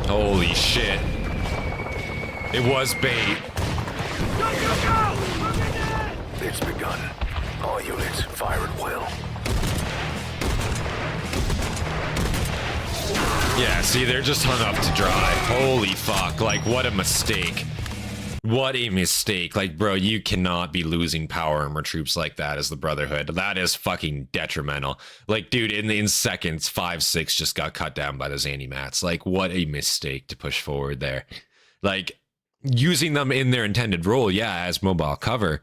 Holy shit. It was bait. It's begun. All units, fire at will. Yeah, see, they're just hung up to dry. Holy fuck. Like, what a mistake. What a mistake. Like, bro, you cannot be losing power armor troops like that as the Brotherhood. That is fucking detrimental. Like, dude, in seconds, 5-6 just got cut down by those anti-mats. Like, what a mistake to push forward there. Like, using them in their intended role, yeah, as mobile cover.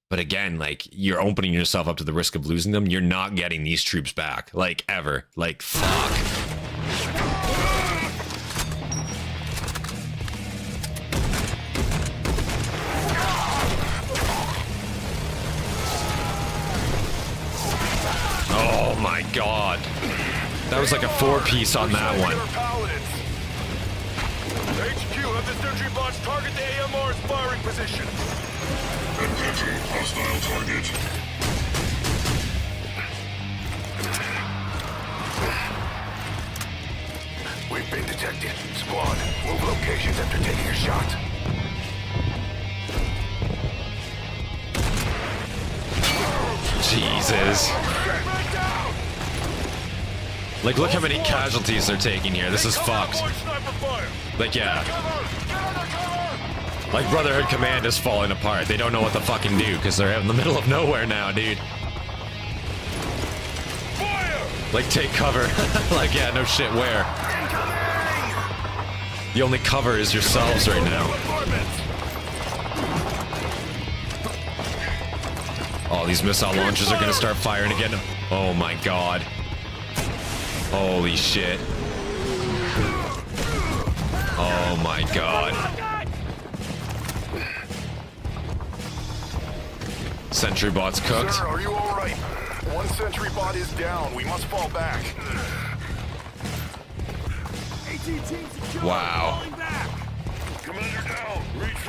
But again, like, you're opening yourself up to the risk of losing them. You're not getting these troops back. Like, ever. Like, fuck. Oh my god. That was like a 4-piece on that one. HQ, have the sentry bots target the AMR's firing position. Encountering hostile target. We've been detected. Squad, move locations after taking a shot. Jesus. Like, look how many casualties they're taking here. This is fucked. Like, yeah. Like, Brotherhood Command is falling apart. They don't know what to fucking do because they're out in the middle of nowhere now, dude. Like, take cover. Like, yeah, no shit, where? The only cover is yourselves right now. Oh, these missile launchers are gonna start firing again. Oh my god. Holy shit. Oh my god. Sentry bot's cooked. Sir, are you alright? One sentry bot is down. We must fall back. Wow.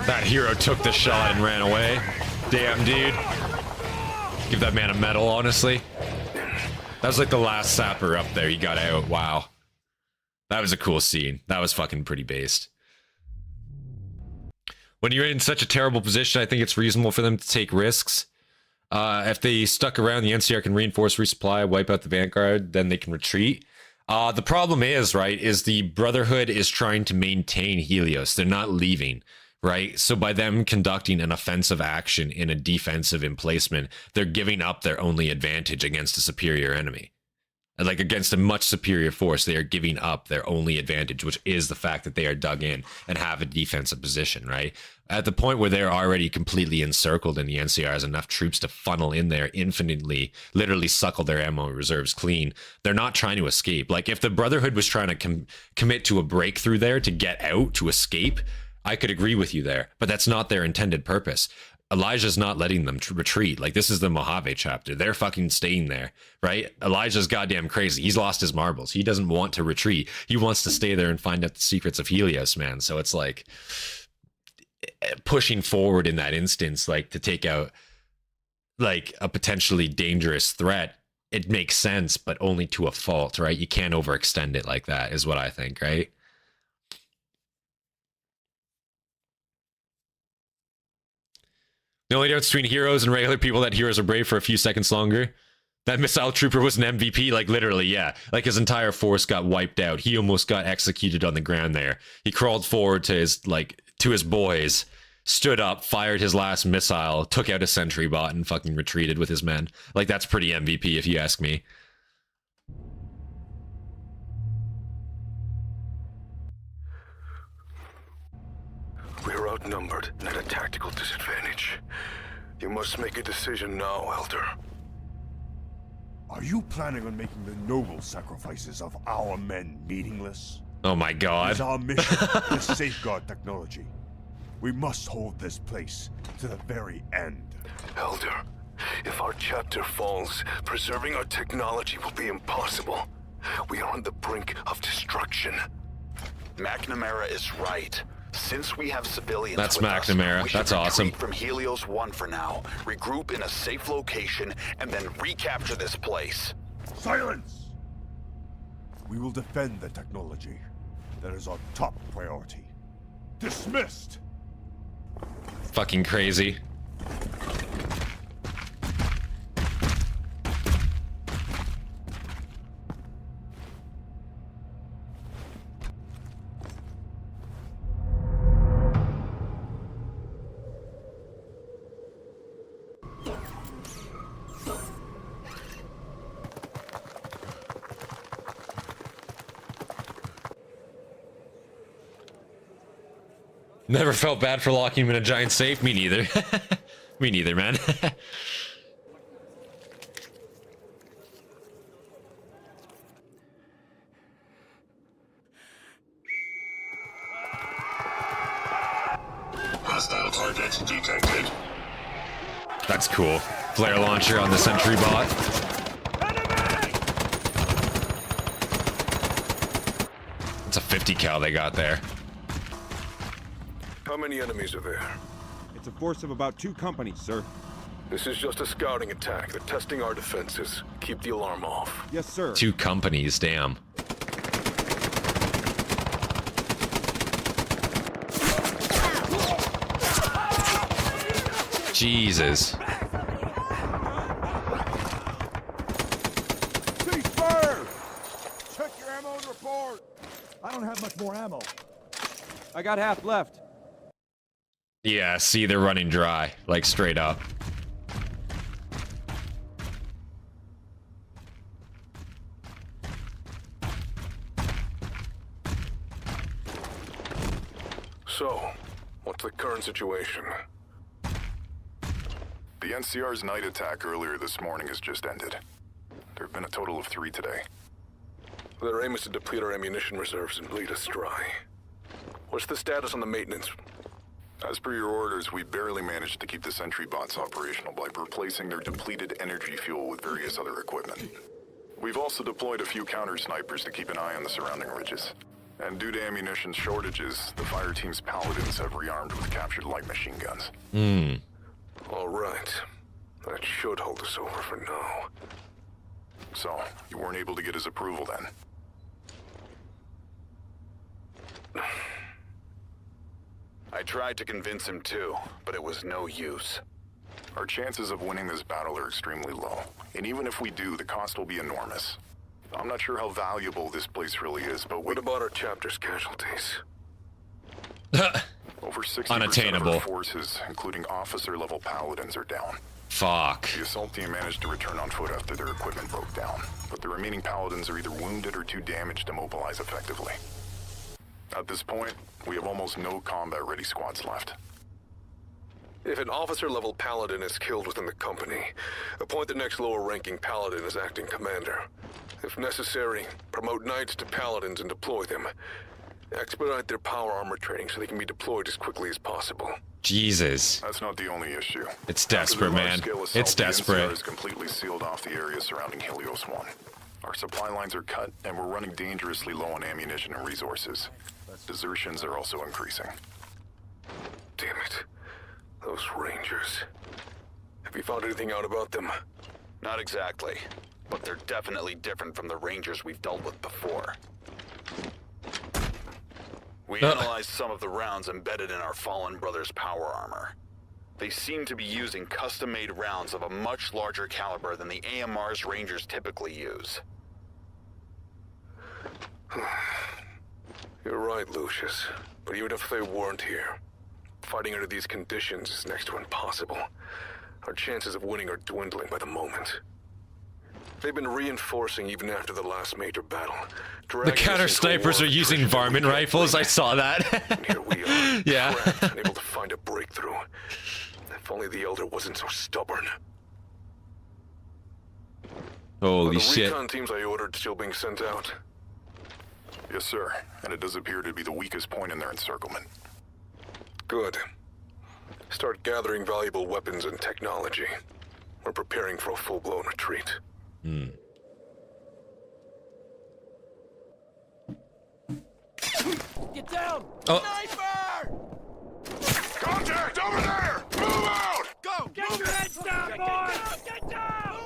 That hero took the shot and ran away. Damn, dude. Give that man a medal, honestly. That was like the last sapper up there. He got out. Wow. That was a cool scene. That was fucking pretty based. When you're in such a terrible position, I think it's reasonable for them to take risks. If they stuck around, the NCR can reinforce, resupply, wipe out the Vanguard, then they can retreat. The problem is, right, is the Brotherhood is trying to maintain Helios. They're not leaving, right? So by them conducting an offensive action in a defensive emplacement, they're giving up their only advantage against a superior enemy. Like against a much superior force, they are giving up their only advantage, which is the fact that they are dug in and have a defensive position, right? At the point where they're already completely encircled and the NCR has enough troops to funnel in there infinitely, literally suckle their ammo reserves clean, they're not trying to escape. Like if the Brotherhood was trying to commit to a breakthrough there to get out, to escape, I could agree with you there, but that's not their intended purpose. Elijah's not letting them retreat. Like, this is the Mojave chapter. They're fucking staying there, right? Elijah's goddamn crazy. He's lost his marbles. He doesn't want to retreat. He wants to stay there and find out the secrets of Helios, man. So it's like pushing forward in that instance, like to take out like a potentially dangerous threat. It makes sense, but only to a fault, right? You can't overextend it like that, is what I think, right? The only difference between heroes and regular people, that heroes are brave for a few seconds longer. That missile trooper was an MVP, like literally, yeah. Like his entire force got wiped out. He almost got executed on the ground there. He crawled forward to his boys, stood up, fired his last missile, took out a sentry bot, and fucking retreated with his men. Like, that's pretty MVP if you ask me. We're outnumbered and at a tactical disadvantage. You must make a decision now, Elder. Are you planning on making the noble sacrifices of our men meaningless? Oh my god. It's our mission to safeguard technology. We must hold this place to the very end. Elder, if our chapter falls, preserving our technology will be impossible. We are on the brink of destruction. McNamara is right. Since we have civilians That's with McNamara. us, That's awesome. retreat from Helios 1 for now, regroup in a safe location, and then recapture this place. Silence! We will defend the technology. That is our top priority. Dismissed! Fucking crazy. Never felt bad for locking him in a giant safe. Me neither. Me neither, man. Hostile target detected. That's cool. Flare launcher on the sentry bot. It's a 50 cal they got there. How many enemies are there? It's a force of about 2 companies, sir. This is just a scouting attack. They're testing our defenses. Keep the alarm off. Yes, sir. 2 companies, damn. Jesus. Ceasefire! Check your ammo and report! I don't have much more ammo. I got half left. Yeah, see, they're running dry, like straight up. So, what's the current situation? The NCR's night attack earlier this morning has just ended. There have been a total of 3 today. Their aim is to deplete our ammunition reserves and bleed us dry. What's the status on the maintenance? As per your orders, we barely managed to keep the sentry bots operational by replacing their depleted energy fuel with various other equipment. We've also deployed a few counter snipers to keep an eye on the surrounding ridges. And due to ammunition shortages, the fire team's paladins have rearmed with captured light machine guns. All right. That should hold us over for now. So, you weren't able to get his approval then? I tried to convince him too, but it was no use. Our chances of winning this battle are extremely low. And even if we do, the cost will be enormous. I'm not sure how valuable this place really is, but What about our chapter's casualties? over 60% Unattainable. of our forces, including officer-level paladins, are down. Fuck. The assault team managed to return on foot after their equipment broke down, but the remaining paladins are either wounded or too damaged to mobilize effectively. At this point, we have almost no combat-ready squads left. If an officer-level paladin is killed within the company, appoint the next lower-ranking paladin as acting commander. If necessary, promote knights to paladins and deploy them. Expedite their power armor training so they can be deployed as quickly as possible. Jesus. That's not the only issue. It's desperate, man. It's desperate. The NCR has completely sealed off the area surrounding Helios 1. Our supply lines are cut, and we're running dangerously low on ammunition and resources. Desertions are also increasing. Damn it. Those Rangers. Have you found anything out about them? Not exactly, but they're definitely different from the Rangers we've dealt with before. We analyzed some of the rounds embedded in our Fallen Brothers' power armor. They seem to be using custom-made rounds of a much larger caliber than the AMRs Rangers typically use. You're right, Lucius. But even if they weren't here, fighting under these conditions is next to impossible. Our chances of winning are dwindling by the moment. They've been reinforcing even after the last major battle. The counter snipers are using varmint rifles. I saw that. And here we are, Yeah. trapped, unable to find a breakthrough. If only the Elder wasn't so stubborn. Holy Are the shit. recon teams I ordered still being sent out? Yes, sir. And it does appear to be the weakest point in their encirclement. Good. Start gathering valuable weapons and technology. We're preparing for a full-blown retreat. Get down! Oh. Sniper! Contact over there! Move out! Go! Get your heads down, boys! Get down!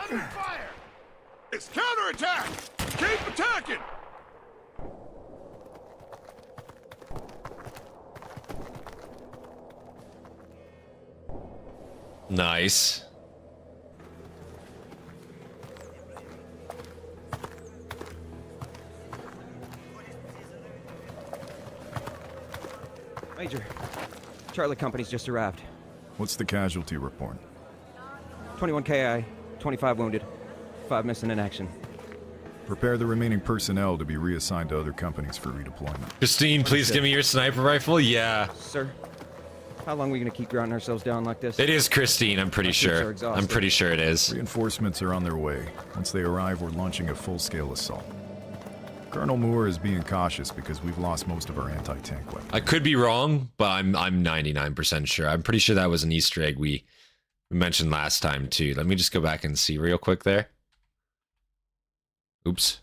Under fire! It's counterattack! Keep attacking! Nice. Major, Charlie Company's just arrived. What's the casualty report? 21 KI, 25 wounded, 5 missing in action. Prepare the remaining personnel to be reassigned to other companies for redeployment. Christine, please give me your sniper rifle. Yeah. Sir, how long are we gonna keep grinding ourselves down like this? It is Christine, I'm pretty troops are sure. exhausted. I'm pretty sure it is. Reinforcements are on their way. Once they arrive, we're launching a full-scale assault. Colonel Moore is being cautious because we've lost most of our anti-tank weapons. I could be wrong, but I'm 99% sure. I'm pretty sure that was an Easter egg we mentioned last time too. Let me just go back and see real quick there. Oops.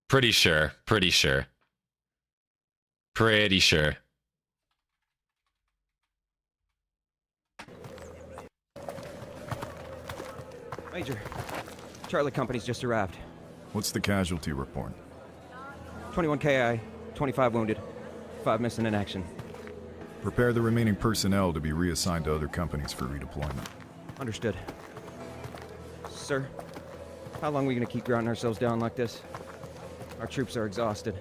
Pretty sure. Pretty sure. Pretty sure. Major, Charlie Company's just arrived. What's the casualty report? 21 KI, 25 wounded, 5 missing in action. Prepare the remaining personnel to be reassigned to other companies for redeployment. Understood. Sir, how long are we gonna keep grinding ourselves down like this? Our troops are exhausted.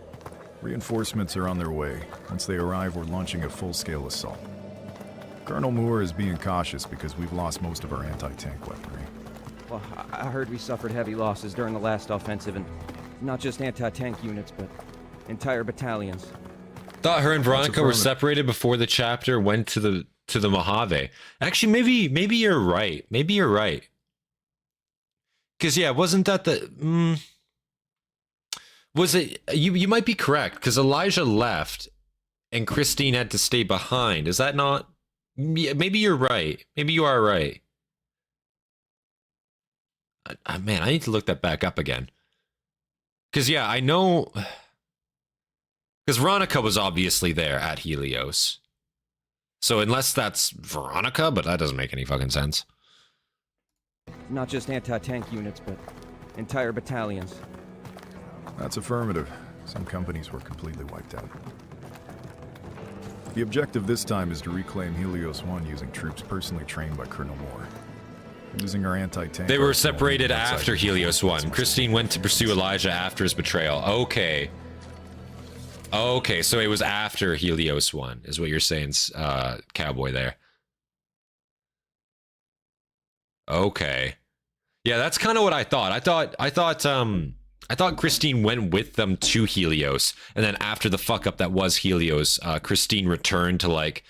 Reinforcements are on their way. Once they arrive, we're launching a full-scale assault. Colonel Moore is being cautious because we've lost most of our anti-tank weaponry. Well, I heard we suffered heavy losses during the last offensive, and not just anti-tank units, but entire battalions. Thought her and Veronica were separated before the chapter went to the Mojave. Actually, maybe you're right. Maybe you're right. Because, yeah, wasn't that the... was it... You might be correct, because Elijah left, and Christine had to stay behind. Is that not... Yeah, maybe you're right. Maybe you are right. Man, I need to look that back up again. Because, yeah, I know... Because Veronica was obviously there at Helios. So unless that's Veronica, but that doesn't make any fucking sense. Not just anti-tank units, but entire battalions. That's affirmative. Some companies were completely wiped out. The objective this time is to reclaim Helios 1 using troops personally trained by Colonel Moore. Using our anti-tank... They were separated after Helios 1. Christine went to pursue Elijah after his betrayal. Okay. Okay, so it was after Helios 1, is what you're saying, Cowboy there. Okay. Yeah, that's kind of what I thought. I thought Christine went with them to Helios, and then after the fuck up that was Helios, Christine returned to like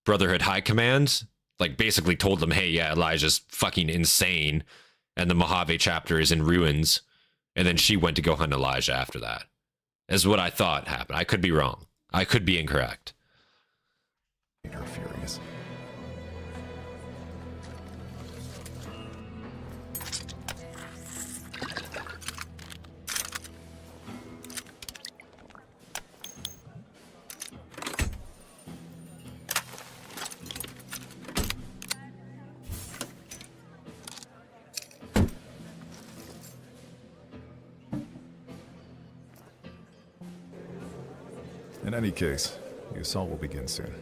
Brotherhood High Command, like basically told them, hey, yeah, Elijah's fucking insane, and the Mojave chapter is in ruins, and then she went to go hunt Elijah after that. Is what I thought happened. I could be wrong. I could be incorrect. Her furious. In any case, the assault will begin soon.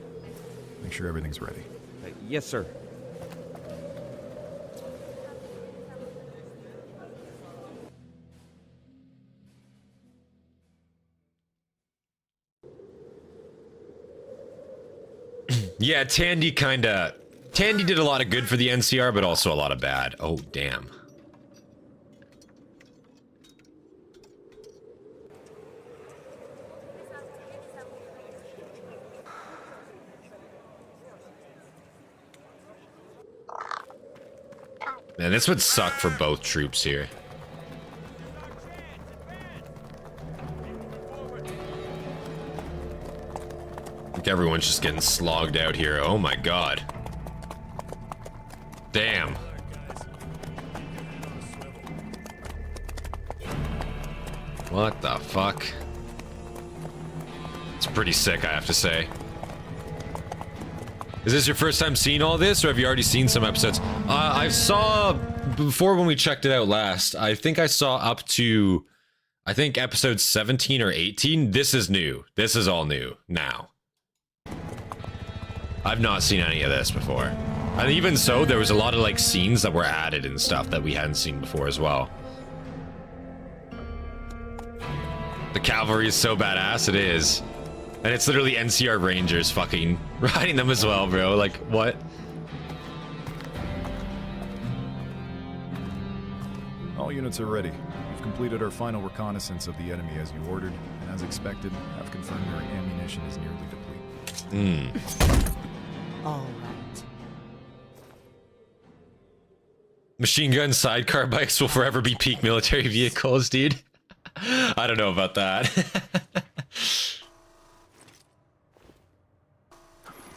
Make sure everything's ready. Yes, sir. Yeah, Tandy did a lot of good for the NCR, but also a lot of bad. Oh, damn. Man, this would suck for both troops here. I think everyone's just getting slogged out here. Oh my god. Damn. What the fuck? It's pretty sick, I have to say. Is this your first time seeing all this, or have you already seen some episodes? I saw, before when we checked it out last, I think I saw up to, I think episode 17 or 18. This is new. This is all new now. I've not seen any of this before. And even so, there was a lot of like scenes that were added and stuff that we hadn't seen before as well. The cavalry is so badass, it is. And it's literally NCR Rangers fucking riding them as well, bro. Like, what? All units are ready. We've completed our final reconnaissance of the enemy as you ordered, and as expected, have confirmed your ammunition is nearly depleted. All right. Machine gun sidecar bikes will forever be peak military vehicles, dude. I don't know about that.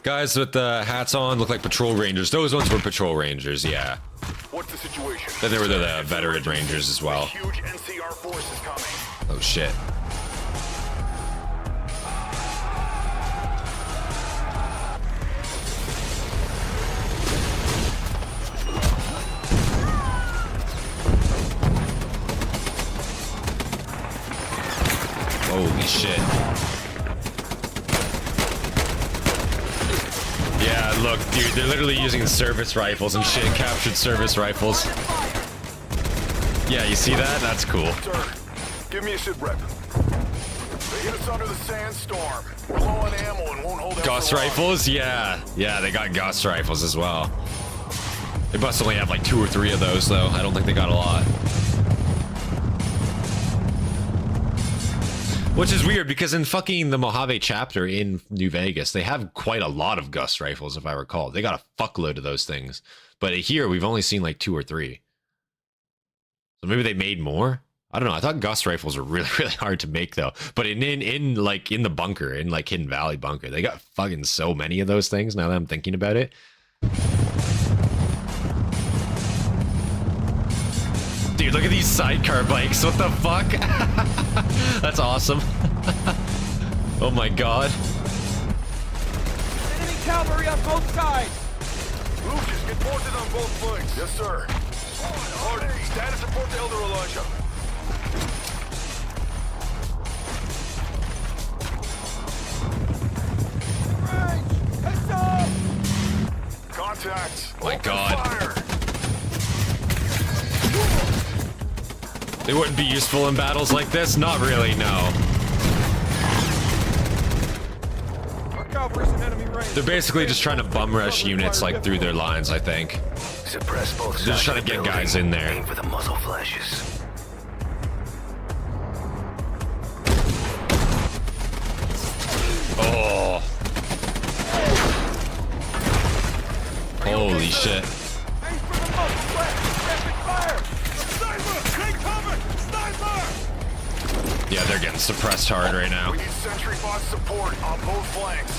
Guys with the hats on look like patrol rangers. Those ones were patrol rangers, yeah. What's the situation? Then there were the veteran rangers as well. Huge NCR force is coming. Oh shit. Holy shit. Yeah, look, dude, they're literally using service rifles and shit, captured service rifles. Yeah, you see that? That's cool. Sir, give me a sit rep. They hit us under the sandstorm. We're low on ammo and won't hold out. Gotz rifles? Yeah. Yeah, they got Gotz rifles as well. They must only have like 2 or 3 of those, though. I don't think they got a lot. Which is weird, because in fucking the Mojave chapter in New Vegas, they have quite a lot of Gotz rifles, if I recall. They got a fuckload of those things. But here, we've only seen like 2 or 3. So maybe they made more? I don't know. I thought Gotz rifles were really, really hard to make though. But in the bunker, in like Hidden Valley bunker, they got fucking so many of those things now that I'm thinking about it. Dude, look at these sidecar bikes. What the fuck? That's awesome. Oh my god. Enemy cavalry on both sides! Lucius, get ported on both flanks. Yes, sir. Hardy, status report to Elder Elijah. Contact. My Open god. fire. They wouldn't be useful in battles like this? Not really, no. Our cavalry's in enemy range. They're basically just trying to bum rush units like through their lines, I think. Suppress both sides. They're just trying to get guys in there. Aim for the muzzle flashes. Oh. Holy shit. Yeah, they're getting suppressed hard right now. We need sentry box support on both flanks.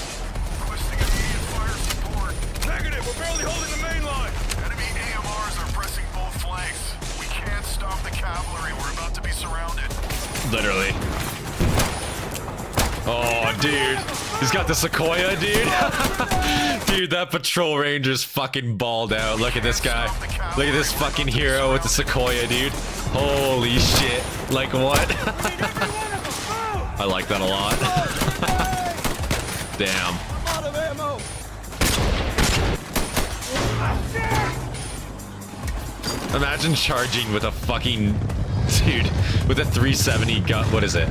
Requesting immediate fire support. Negative, we're barely holding the main line. Enemy AMRs are pressing both flanks. We can't stop the cavalry. We're about to be surrounded. Literally. Oh, dude. He's got the Sequoia, dude. Dude, that patrol ranger's fucking balled out. Look at this guy. Look at this fucking hero with the Sequoia, dude. Holy shit. Like what? I like that a lot. Damn. Out of ammo. Imagine charging with a fucking... Dude, with a 370 gun. What is it?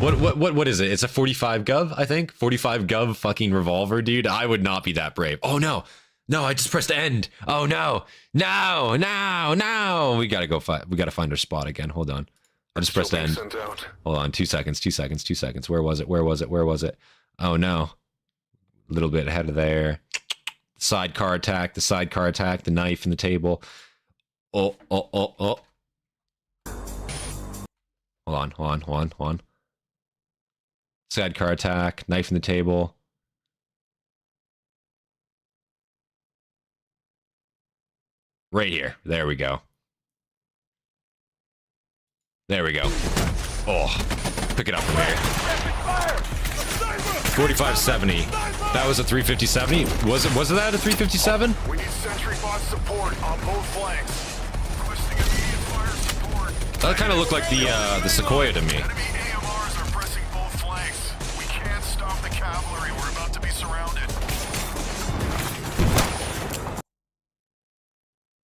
What is it? It's a 45 gov, I think. 45 gov fucking revolver, dude. I would not be that brave. Oh no. No, I just pressed end. Oh no. No, no, no. We gotta go we gotta find our spot again. Hold on. I just pressed end. Hold on, 2 seconds, 2 seconds, 2 seconds. Where was it? Where was it? Where was it? Oh no. A little bit ahead of there. Sidecar attack, the sidecar attack, the knife in the table. Oh. Hold on, hold on, hold on, hold on. Sidecar attack, knife in the table. Right here. There we go. There we go. Oh, pick it up from here. 4570. That was a 35070. Was it that a 357? We need sentry box support on both flanks. Requesting immediate fire support. That kind of looked like the Sequoia to me. Enemy AMRs are pressing both flanks. We can't stop the cavalry. We're about to be surrounded.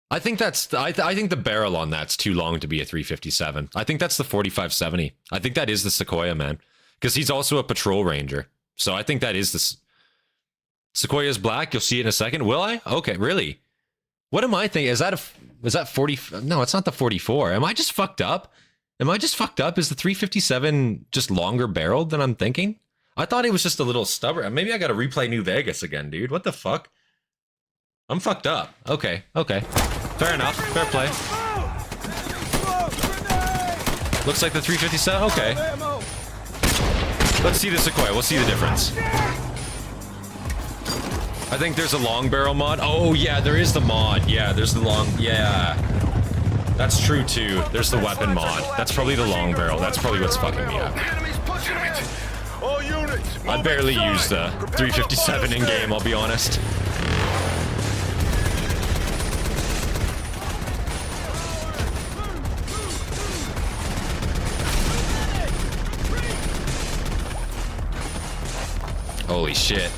I think that's I think the barrel on that's too long to be a 357. I think that's the 4570. I think that is the Sequoia, man, because he's also a patrol ranger. So I think that is the Sequoia's black. You'll see it in a second. Will I? Okay, really? What am I thinking? Is that 40? No, it's not the 44. Am I just fucked up? Am I just fucked up? Is the 357 just longer barreled than I'm thinking? I thought it was just a little stubborn. Maybe I got to replay New Vegas again, dude. What the fuck? I'm fucked up. Okay, okay. Fair enough. Fair play. Looks like the 357. Okay. Let's see the Sequoia. We'll see the difference. I think there's a long barrel mod. Oh, yeah, there is the mod. Yeah, there's the long... Yeah. That's true, too. There's the weapon mod. That's probably the long barrel. That's probably what's fucking me up. I barely use the 357 in-game, I'll be honest. Holy shit.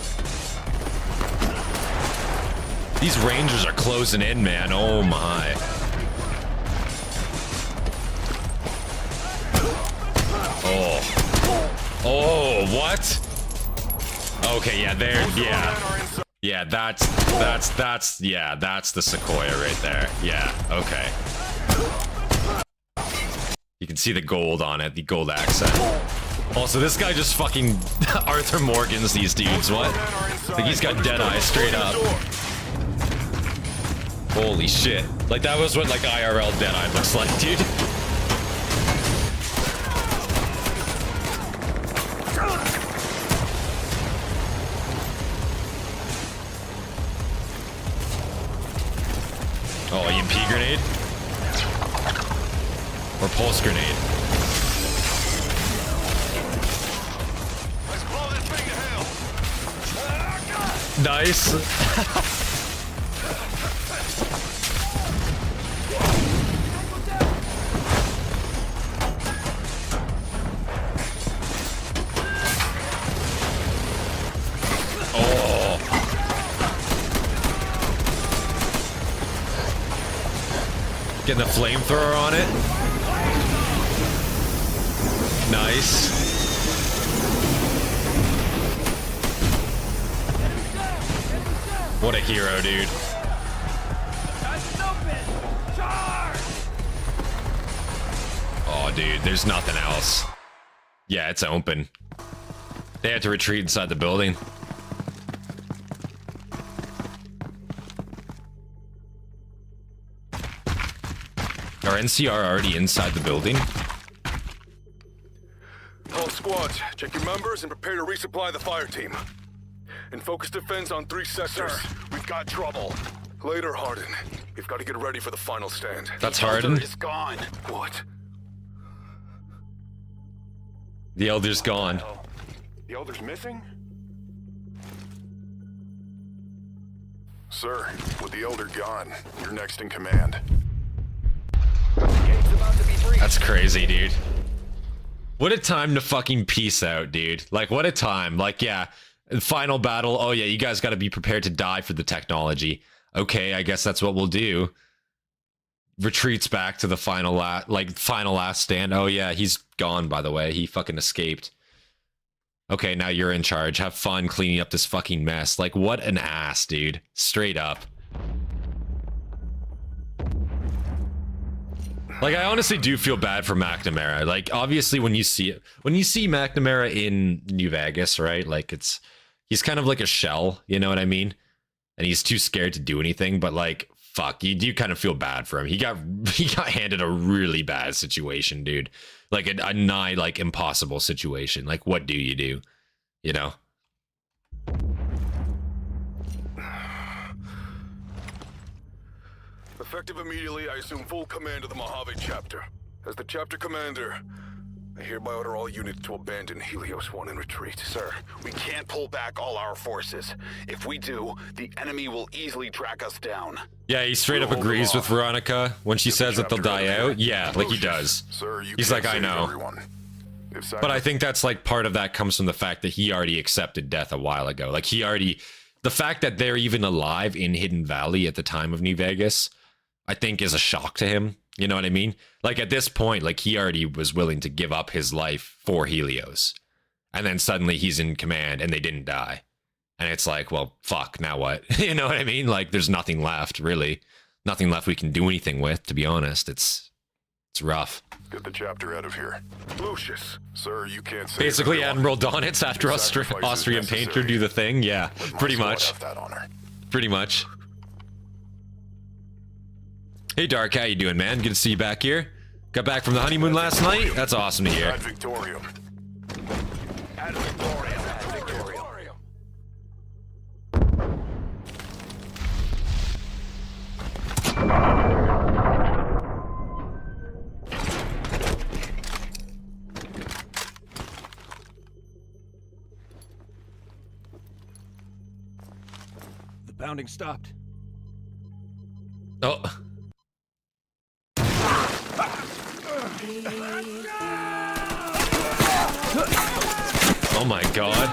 These rangers are closing in, man. Oh my. Oh. Oh, what? Okay, yeah, there, yeah. Yeah, that's the Sequoia right there. Yeah, okay. You can see the gold on it, the gold accent. Also, this guy just fucking Arthur Morgan's these dudes, what? Like, he's got dead eyes straight up. Holy shit. Like, that was what, like, IRL Deadeye looks like, dude. Oh, EMP grenade? Or pulse grenade? Let's blow this thing to hell. Nice. Getting the flamethrower on it. Nice. What a hero, dude. Oh, dude, there's nothing else. Yeah, it's open. They had to retreat inside the building. Are NCR already inside the building? All squads, check your members and prepare to resupply the fire team. And focus defense on 3 sectors. Sir, we've got trouble. Later, Harden. We've got to get ready for the final stand. That's Harden? It's gone. What? The Elder's gone. The Elder's missing? Sir, with the Elder gone, you're next in command. That's crazy, dude. What a time to fucking peace out, dude. Like, what a time. Like, yeah, final battle. Oh, yeah, you guys got to be prepared to die for the technology. Okay, I guess that's what we'll do. Retreats back to the final last stand. Oh, yeah, he's gone, by the way. He fucking escaped. Okay, now you're in charge. Have fun cleaning up this fucking mess. Like, what an ass, dude. Straight up. Like, I honestly do feel bad for McNamara. Like, obviously, when you see McNamara in New Vegas, right? Like, he's kind of like a shell, you know what I mean? And he's too scared to do anything. But like, fuck, you do kind of feel bad for him. He got handed a really bad situation, dude. Like a nigh like impossible situation. Like, what do? You know? Effective immediately, I assume full command of the Mojave chapter. As the chapter commander, I hereby order all units to abandon Helios 1 and retreat. Sir, we can't pull back all our forces. If we do, the enemy will easily track us down. Yeah, he straight up agrees with Veronica when she says that they'll die out. Yeah, like he does. Sir, He's like, I know. But I think that's like part of that comes from the fact that he already accepted death a while ago. Like the fact that they're even alive in Hidden Valley at the time of New Vegas, I think is a shock to him. You know what I mean? Like at this point, like he already was willing to give up his life for Helios. And then suddenly he's in command and they didn't die. And it's like, well, fuck, now what? You know what I mean? Like there's nothing left, really. Nothing left we can do anything with, to be honest. It's rough. Get the chapter out of here. Lucius. Sir, you can't say basically Admiral Donitz after Austrian Painter do the thing. Yeah, pretty much. Pretty much. Hey, Dark, how you doing, man? Good to see you back here. Got back from the honeymoon last night? That's awesome to hear. Ad Victorium. Ad Victorium. Ad Victorium. The pounding stopped. Oh. Oh my god.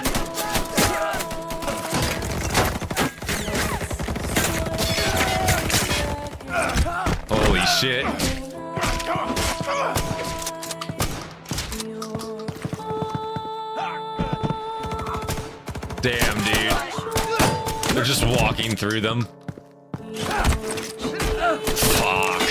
Holy shit. Damn, dude. They're just walking through them. Fuck.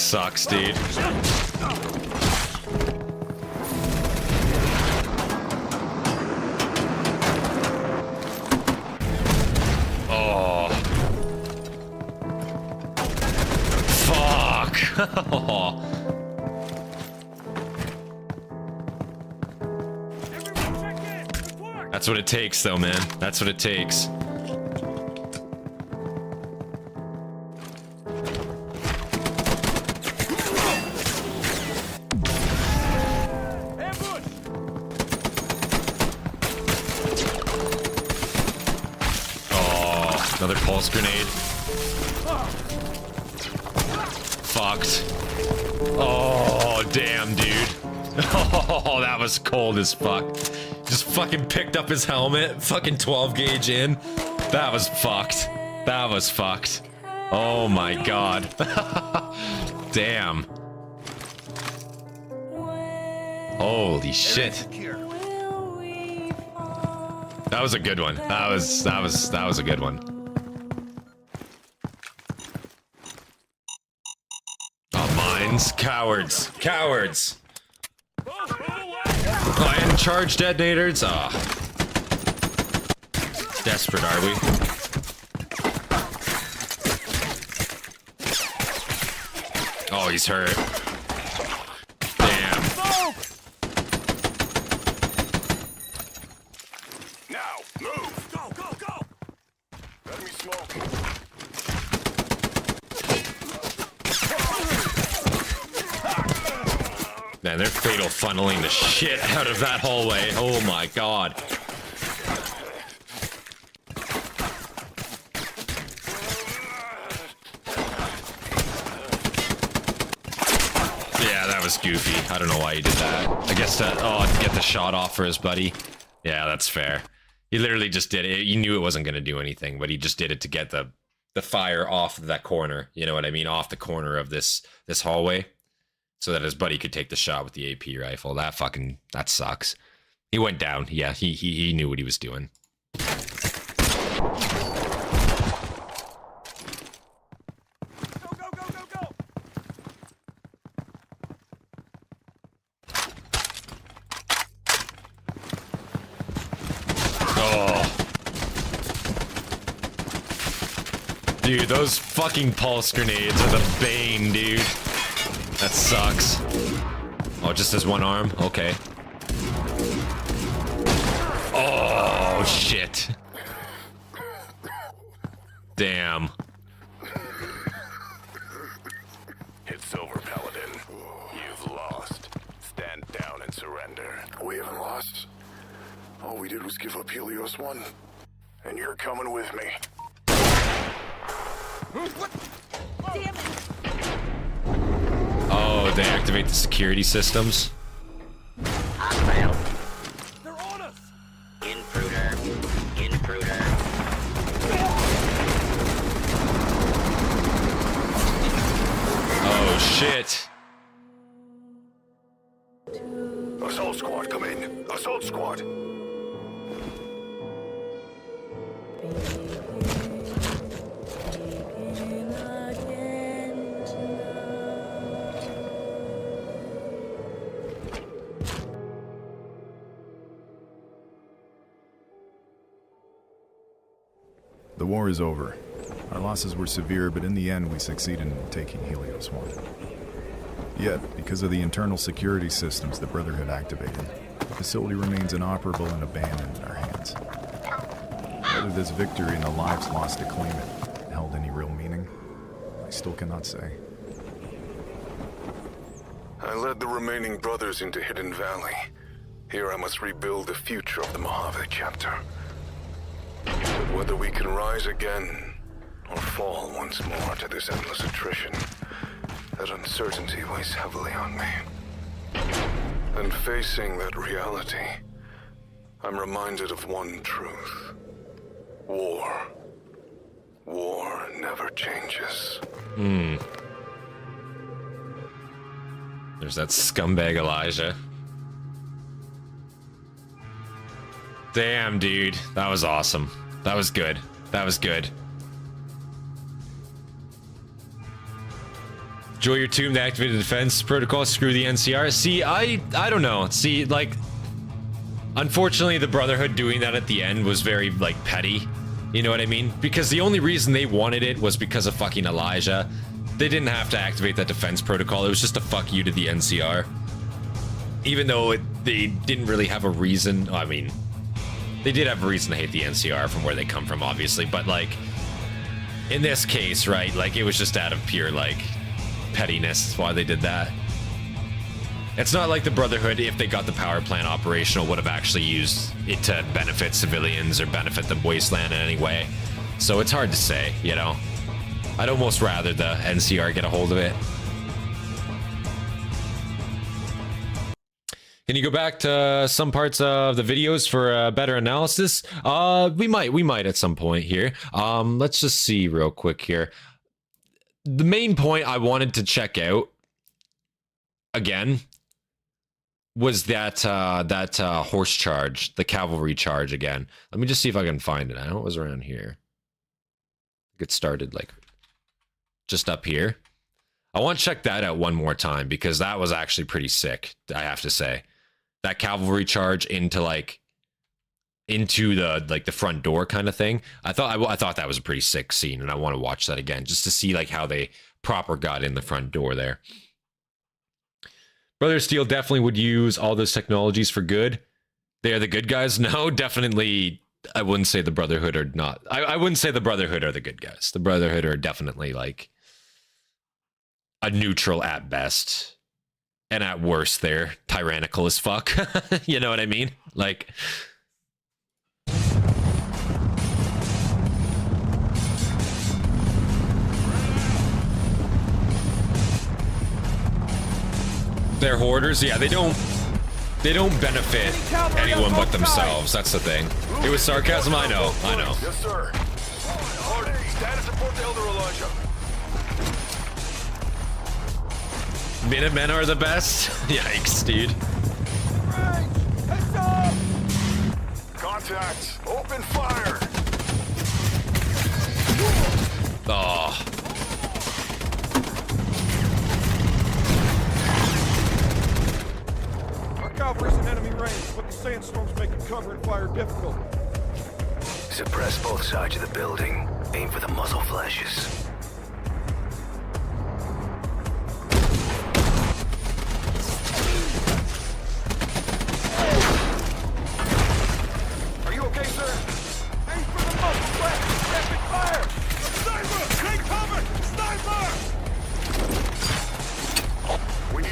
sucks, dude. Oh. Fuck. That's what it takes, though, man. That's what it takes. Oh, another pulse grenade. Fucked. Oh, damn, dude. Oh, that was cold as fuck. Just fucking picked up his helmet, fucking 12 gauge in. That was fucked. That was fucked. Oh my god. Damn. Holy shit. That was a good one. That was a good one. Oh, mines. Cowards. Cowards. Oh, and charge detonators? Ah. Oh. Desperate, are we? Oh, he's hurt. Damn. Now, move! Go, go, go! Enemy smoke. Man, they're fatal funneling the shit out of that hallway. Oh my god. Yeah, that was goofy. I don't know why he did that. I guess to get the shot off for his buddy. Yeah, that's fair. He literally just did it. He knew it wasn't going to do anything, but he just did it to get the fire off of that corner. You know what I mean? Off the corner of this hallway. So that his buddy could take the shot with the AP rifle. That sucks. He went down. Yeah, he knew what he was doing. Go, go, go, go, go! Oh. Dude, those fucking pulse grenades are the bane, dude. That sucks. Oh, just as one arm? Okay. Oh, shit. Damn. It's over, Paladin. You've lost. Stand down and surrender. We haven't lost. All we did was give up Helios 1. And you're coming with me. Damn it! Oh, they activate the security systems? They're on us! Intruder. Intruder. Oh, shit. Assault squad, come in. Assault squad. The war is over. Our losses were severe, but in the end we succeeded in taking Helios 1. Yet, because of the internal security systems the Brotherhood activated, the facility remains inoperable and abandoned in our hands. Whether this victory and the lives lost to claim it held any real meaning, I still cannot say. I led the remaining brothers into Hidden Valley. Here I must rebuild the future of the Mojave chapter. But whether we can rise again, or fall once more to this endless attrition, that uncertainty weighs heavily on me. And facing that reality, I'm reminded of one truth. War. War never changes. There's that scumbag Elijah. Damn, dude. That was awesome. That was good. That was good. Enjoy your tomb to activate the defense protocol. Screw the NCR. See, I don't know. See, like, unfortunately, the Brotherhood doing that at the end was very, like, petty. You know what I mean? Because the only reason they wanted it was because of fucking Elijah. They didn't have to activate that defense protocol. It was just a fuck you to the NCR. Even though they didn't really have a reason. I mean, they did have a reason to hate the NCR from where they come from, obviously. But, like, in this case, right, like, it was just out of pure, like, pettiness. That's why they did that. It's not like the Brotherhood, if they got the power plant operational, would have actually used it to benefit civilians or benefit the wasteland in any way. So it's hard to say, you know. I'd almost rather the NCR get a hold of it. Can you go back to some parts of the videos for a better analysis? We might at some point here. Let's just see real quick here. The main point I wanted to check out again was that horse charge, the cavalry charge again. Let me just see if I can find it. I know it was around here. It started like just up here. I want to check that out one more time because that was actually pretty sick, I have to say. That cavalry charge into the front door kind of thing. I thought that was a pretty sick scene, and I want to watch that again just to see like how they proper got in the front door there. Brother Steel definitely would use all those technologies for good. They are the good guys. No, definitely. I wouldn't say the Brotherhood are not. I wouldn't say the Brotherhood are the good guys. The Brotherhood are definitely like a neutral at best, and at worst, they're tyrannical as fuck. You know what I mean? Like. They're hoarders. Yeah, they don't benefit anyone but themselves. That's the thing. It was sarcasm. I know. Yes, sir. Hard. Status report to Elder Elijah. Minutemen are the best. Yikes, dude. Heads up! Contact. Open fire. Oh. Cavalry's in enemy range, but the sandstorm's making cover and fire difficult. Suppress both sides of the building. Aim for the muzzle flashes. Are you okay, sir? Aim for the muzzle flashes. Rapid fire. Sniper! Take cover! Sniper!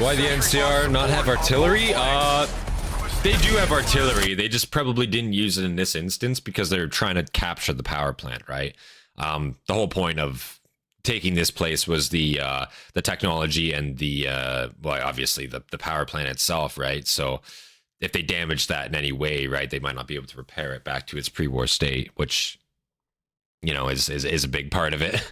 Why the NCR not have artillery? They do have artillery. They just probably didn't use it in this instance because they're trying to capture the power plant, right? The whole point of taking this place was the technology and the well, obviously the power plant itself, right? So if they damage that in any way, right, they might not be able to repair it back to its pre-war state, which, you know, is a big part of it.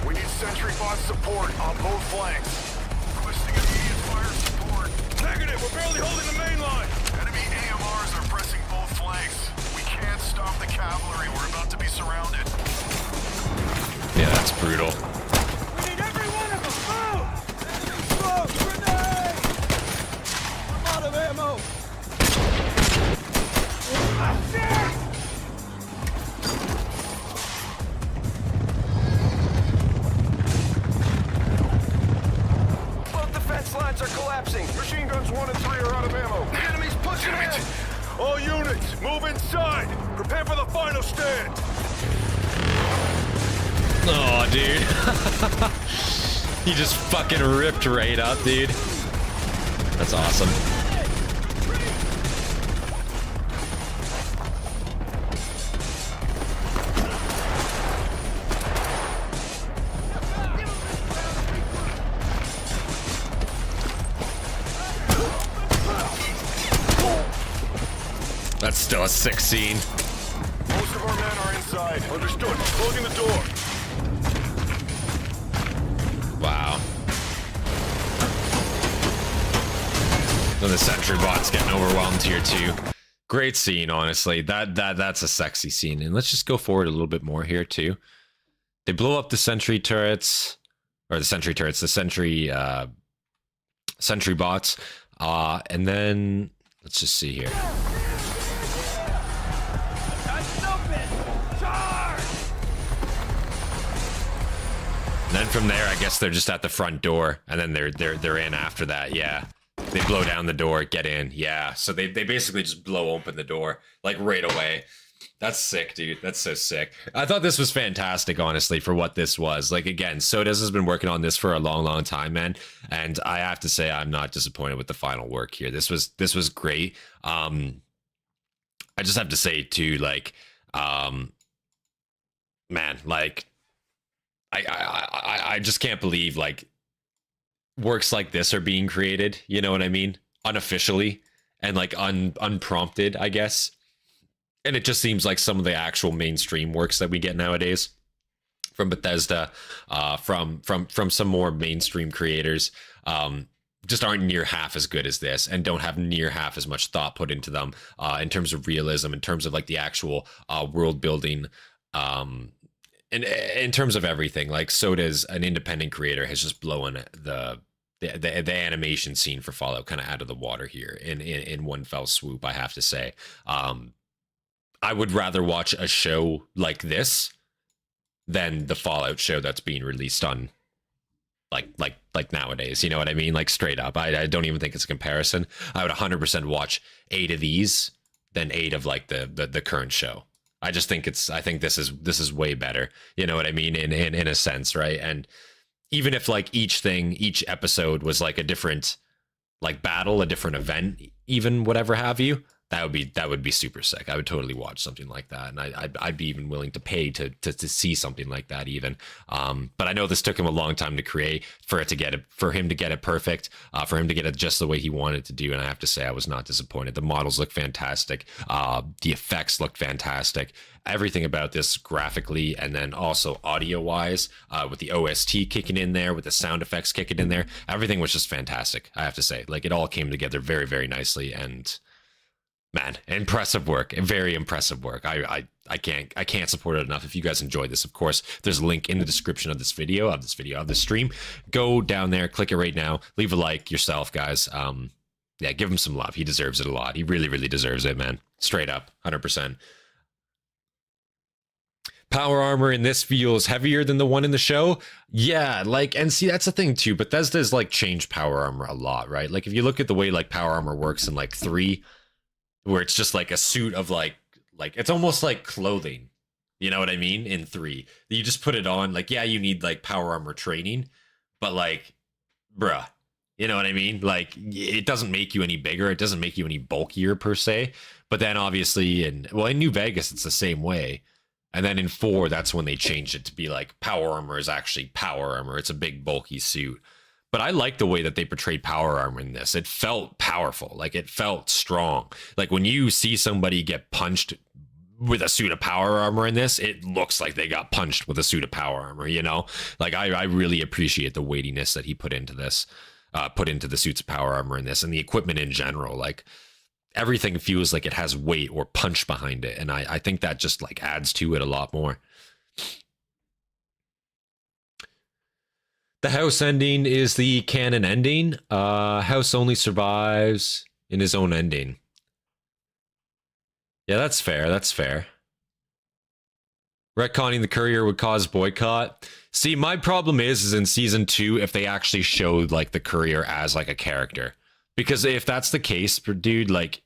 We need sentry bot support on both flanks. Requesting immediate fire support. Negative, we're barely holding the main line. Enemy AMRs are pressing both flanks. We can't stop the cavalry. We're about to be surrounded. Yeah, that's brutal. We need every one of them. Move! Whoa, grenade! I'm out of ammo. Both defense lines are collapsing. Machine guns 1 and 3 are out of ammo. The enemy's pushing in. All units, move inside. Prepare for the final stand. Oh, dude. He just fucking ripped right up, dude. That's awesome. That's still a sick scene. Most of our men are inside. Understood. Closing the door. Wow. Then the sentry bot's getting overwhelmed here too. Great scene, honestly. That's a sexy scene. And let's just go forward a little bit more here too. They blow up the sentry turrets, or the sentry turrets, the sentry bots, and then let's just see here. And then from there, I guess they're just at the front door, and then they're in after that. Yeah, they blow down the door, get in. Yeah, so they basically just blow open the door like right away. That's sick, dude. That's so sick. I thought this was fantastic, honestly, for what this was. Like, again, SODAZ has been working on this for a long, long time, man. And I have to say, I'm not disappointed with the final work here. This was great. I just have to say, too, like, man, like, I just can't believe, like, works like this are being created. You know what I mean? Unofficially and, like, unprompted, I guess. And it just seems like some of the actual mainstream works that we get nowadays from Bethesda, from some more mainstream creators, just aren't near half as good as this, and don't have near half as much thought put into them in terms of realism, in terms of like the actual world building, and in terms of everything. Like SODAZ, an independent creator, has just blown the animation scene for Fallout kind of out of the water here in one fell swoop, I have to say. I would rather watch a show like this than the Fallout show that's being released on like nowadays. You know what I mean? Like straight up. I don't even think it's a comparison. I would 100% watch 8 of these than 8 of like the current show. I just think I think this is way better. You know what I mean? In a sense, right? And even if like each episode was like a different like battle, a different event, even whatever have you, that would be super sick. I would totally watch something like that, and I'd be even willing to pay to see something like that even. But I know this took him a long time to create, for him to get it perfect, for him to get it just the way he wanted to do. And I have to say, I was not disappointed. The models look fantastic. The effects look fantastic. Everything about this graphically, and then also audio wise, with the OST kicking in there, with the sound effects kicking in there, everything was just fantastic. I have to say, like, it all came together very, very nicely. And man, impressive work. Very impressive work. I can't support it enough. If you guys enjoyed this, of course, there's a link in the description of this video, of this stream. Go down there, click it right now, leave a like yourself, guys. Yeah, give him some love. He deserves it a lot. He really, really deserves it, man. Straight up, 100%. Power armor in this feels heavier than the one in the show. Yeah, like, and see, that's the thing too. Bethesda's like changed power armor a lot, right? Like, if you look at the way like power armor works in like 3, where it's just like a suit of like it's almost like clothing, you know what I mean? In 3, you just put it on. Like, yeah, you need like power armor training, but like, bruh, you know what I mean? Like, it doesn't make you any bigger. It doesn't make you any bulkier per se. But then obviously in New Vegas, it's the same way. And then in 4, that's when they changed it to be like power armor is actually power armor. It's a big bulky suit. But I like the way that they portrayed power armor in this. It felt powerful. Like, it felt strong. Like, when you see somebody get punched with a suit of power armor in this, it looks like they got punched with a suit of power armor, you know? Like, I really appreciate the weightiness that he put into this, put into the suits of power armor in this, and the equipment in general. Like, everything feels like it has weight or punch behind it. And I think that just, like, adds to it a lot more. The house ending is the canon ending. House only survives in his own ending. Yeah, that's fair. That's fair. Retconning the courier would cause boycott. See, my problem is in season 2, if they actually showed like the courier as like a character, because if that's the case, dude, like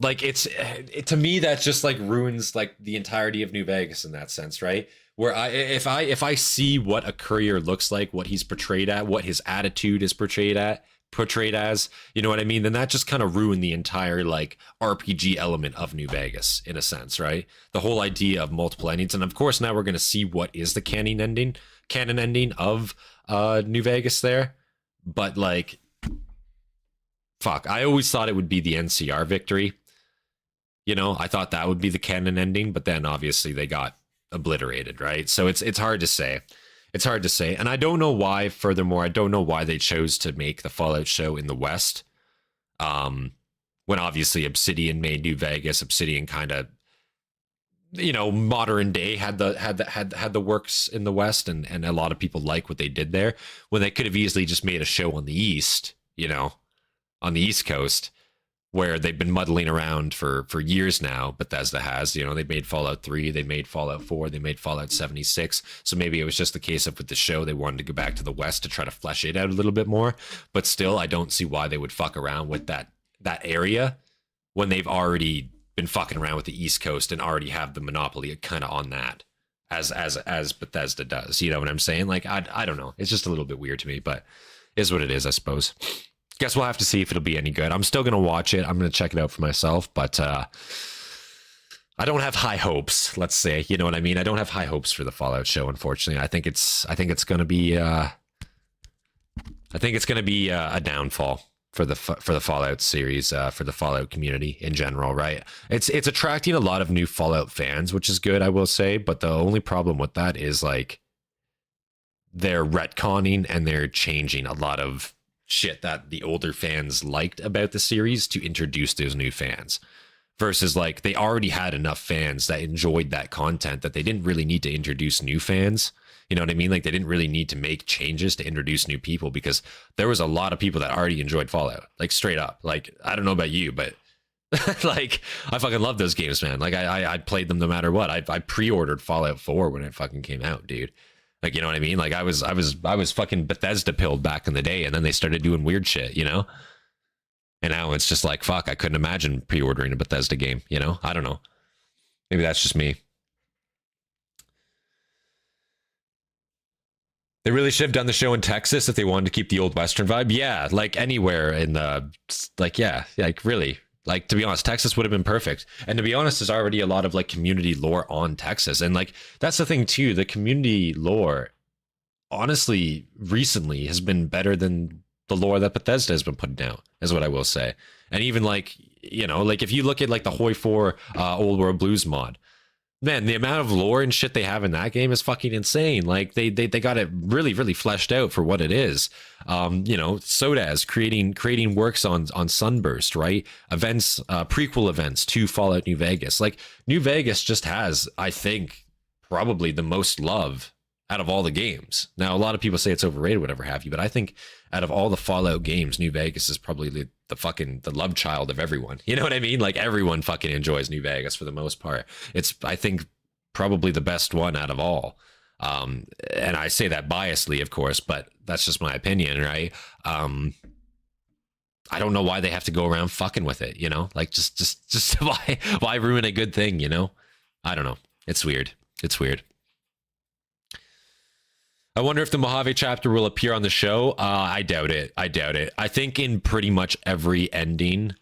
to me, that just like ruins like the entirety of New Vegas in that sense, right? Where if I see what a courier looks like, what he's portrayed at, what his attitude is portrayed as, you know what I mean? Then that just kind of ruined the entire like RPG element of New Vegas in a sense, right? The whole idea of multiple endings, and of course now we're gonna see what is the canon ending of New Vegas there, but like, fuck, I always thought it would be the NCR victory. You know, I thought that would be the canon ending, but then obviously they got obliterated, right? So it's hard to say. It's hard to say. And I don't know why, furthermore, I don't know why they chose to make the Fallout show in the West. When obviously Obsidian made New Vegas, Obsidian kind of you know, modern day had the works in the West, and a lot of people like what they did there, when they could have easily just made a show on the East, you know, on the East Coast, where they've been muddling around for years now. Bethesda has, you know, they made Fallout 3, they made Fallout 4, they made Fallout 76. So maybe it was just the case of with the show, they wanted to go back to the West to try to flesh it out a little bit more. But still, I don't see why they would fuck around with that area when they've already been fucking around with the East Coast and already have the monopoly kind of on that, as Bethesda does. You know what I'm saying? Like, I don't know. It's just a little bit weird to me, but is what it is, I suppose. Guess we'll have to see if it'll be any good. I'm still gonna watch it. I'm gonna check it out for myself, but I don't have high hopes. Let's say, you know what I mean. I don't have high hopes for the Fallout show. Unfortunately, I think it's gonna be a downfall for the Fallout series, for the Fallout community in general, right? It's attracting a lot of new Fallout fans, which is good, I will say. But the only problem with that is like they're retconning and they're changing a lot of shit that the older fans liked about the series to introduce those new fans. Versus like they already had enough fans that enjoyed that content that they didn't really need to introduce new fans. You know what I mean? Like they didn't really need to make changes to introduce new people, because there was a lot of people that already enjoyed Fallout, like straight up. Like, I don't know about you, but like I fucking love those games, man. Like I played them no matter what. I pre-ordered Fallout 4 when it fucking came out, dude. Like, you know what I mean? Like I was fucking Bethesda pilled back in the day, and then they started doing weird shit, you know? And now it's just like, fuck, I couldn't imagine pre-ordering a Bethesda game, you know? I don't know. Maybe that's just me. They really should have done the show in Texas if they wanted to keep the old Western vibe. Yeah, like anywhere in the, like, yeah, like really. Like, to be honest, Texas would have been perfect. And to be honest, there's already a lot of like community lore on Texas. And like, that's the thing too. The community lore, honestly, recently has been better than the lore that Bethesda has been putting out, is what I will say. And even like, you know, like if you look at like the Hoi 4 Old World Blues mod, man, the amount of lore and shit they have in that game is fucking insane. Like they got it really, really fleshed out for what it is. You know, SODAZ creating works on Sunburst, right? Events, prequel events to Fallout New Vegas. Like New Vegas just has, I think, probably the most love out of all the games. Now, a lot of people say it's overrated, whatever have you, but I think out of all the Fallout games, New Vegas is probably the love child of everyone. You know what I mean? Like everyone fucking enjoys New Vegas for the most part. It's, I think, probably the best one out of all. And I say that biasly, of course, but that's just my opinion, right? I don't know why they have to go around fucking with it, you know? Like just why ruin a good thing, you know? I don't know. It's weird. It's weird. I wonder if the Mojave chapter will appear on the show. I doubt it. I think in pretty much every ending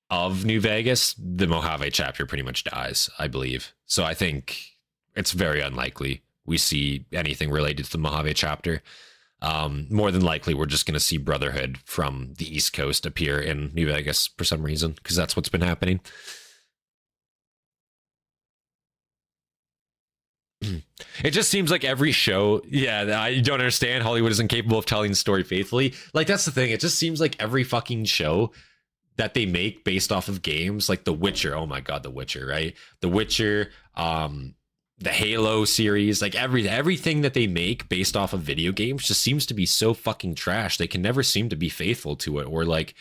of New Vegas, the Mojave chapter pretty much dies, I believe. So I think it's very unlikely we see anything related to the Mojave chapter. More than likely, we're just going to see Brotherhood from the East Coast appear in New Vegas for some reason, because that's what's been happening. It just seems like every show, yeah, I don't understand. Hollywood is incapable of telling the story faithfully. Like, that's the thing. It just seems like every fucking show that they make based off of games, like The Witcher. Oh my God, The Witcher, right? The Witcher, the Halo series, like everything that they make based off of video games just seems to be so fucking trash. They can never seem to be faithful to it or like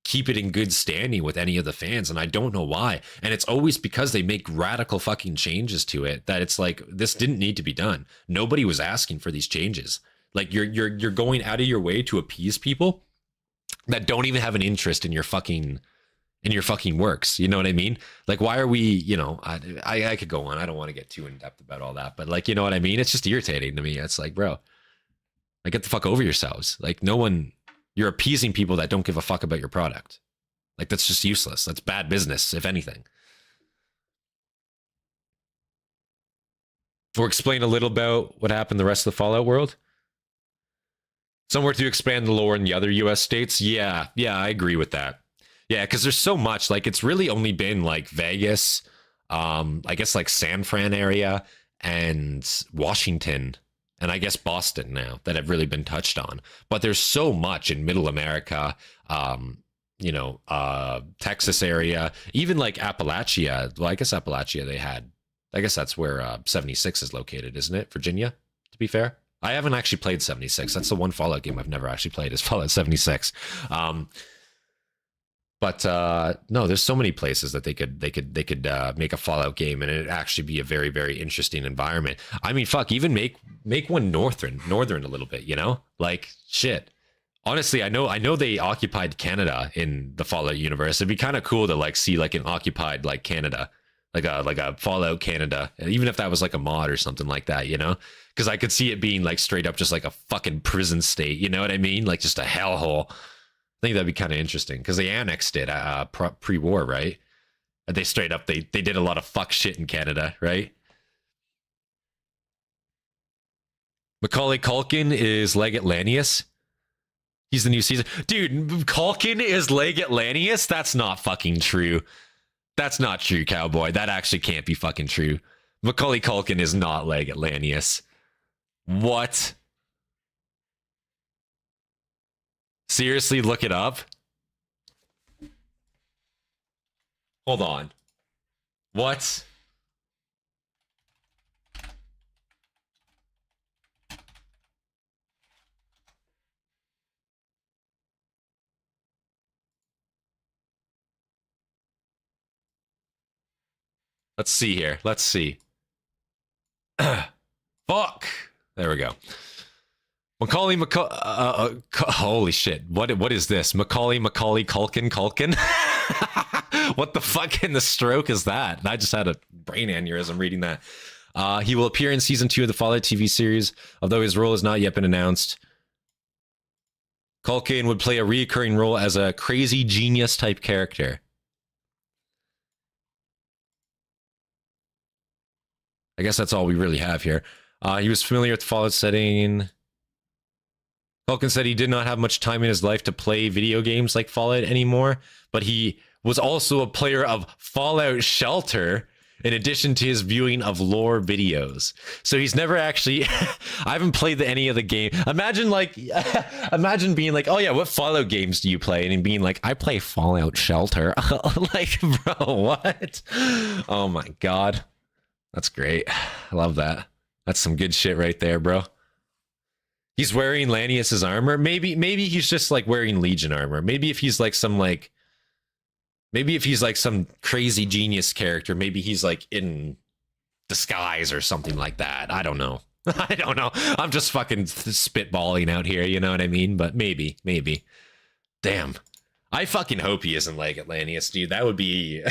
keep it in good standing with any of the fans, and I don't know why. And it's always because they make radical fucking changes to it that it's like, this didn't need to be done. Nobody was asking for these changes. Like you're going out of your way to appease people that don't even have an interest in your fucking works. You know what I mean? Like, why are we, you know, I could go on. I don't want to get too in depth about all that, but like, you know what I mean? It's just irritating to me. It's like, bro, like, get the fuck over yourselves. Like, you're appeasing people that don't give a fuck about your product. Like, that's just useless. That's bad business, if anything. Or explain a little about what happened in the rest of the Fallout world. Somewhere to expand the lore in the other US states. Yeah, I agree with that. Yeah, because there's so much. Like, it's really only been like Vegas, I guess like San Fran area and Washington, and I guess Boston now that have really been touched on. But there's so much in Middle America, you know, Texas area, even like Appalachia. Well, I guess Appalachia, they had I guess that's where 76 is located, isn't it? Virginia, to be fair. I haven't actually played 76. That's the one Fallout game I've never actually played is Fallout 76. But no, there's so many places that they could make a Fallout game and it'd actually be a very, very interesting environment. I mean, fuck, even make one northern a little bit, you know? Like shit. Honestly, I know they occupied Canada in the Fallout universe. It'd be kind of cool to like see like an occupied like Canada, like a Fallout Canada, even if that was like a mod or something like that, you know? Because I could see it being like straight up just like a fucking prison state, you know what I mean? Like just a hellhole. I think that'd be kind of interesting because they annexed it pre-war, right? They straight up they did a lot of fuck shit in Canada, right? Macaulay Culkin is Legate Lanius. He's the new Caesar. Dude, Culkin is Legate Lanius? That's not fucking true. That's not true, cowboy. That actually can't be fucking true. Macaulay Culkin is not Legate Lanius. What? Seriously, look it up. Hold on. What? Let's see here. Let's see. Fuck. There we go. Macaulay holy shit. What is this? Macaulay Culkin? What the fuck in the stroke is that? I just had a brain aneurysm reading that. He will appear in season 2 of the Fallout TV series, although his role has not yet been announced. Culkin would play a reoccurring role as a crazy genius type character. I guess that's all we really have here. He was familiar with the Fallout setting. Culkin said he did not have much time in his life to play video games like Fallout anymore, but he was also a player of Fallout Shelter in addition to his viewing of lore videos. So he's never actually, I haven't played any of the game. Imagine being like, oh yeah, what Fallout games do you play? And being like, I play Fallout Shelter. Like, bro, what? Oh my God. That's great. I love that. That's some good shit right there, bro. He's wearing Lanius's armor. Maybe he's just like wearing Legion armor. Maybe if he's like some crazy genius character, maybe he's like in disguise or something like that. I don't know. I don't know. I'm just fucking spitballing out here, you know what I mean? But maybe. Damn. I fucking hope he isn't like Lanius, dude. That would be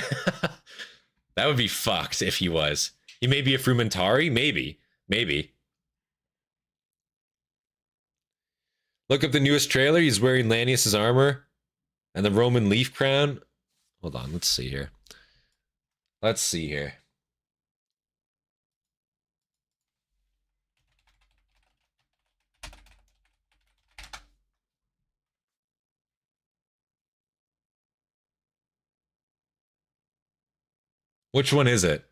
that would be fucked if he was. He may be a Frumentari, maybe. Look up the newest trailer. He's wearing Lanius's armor and the Roman leaf crown. Hold on, let's see here. Which one is it?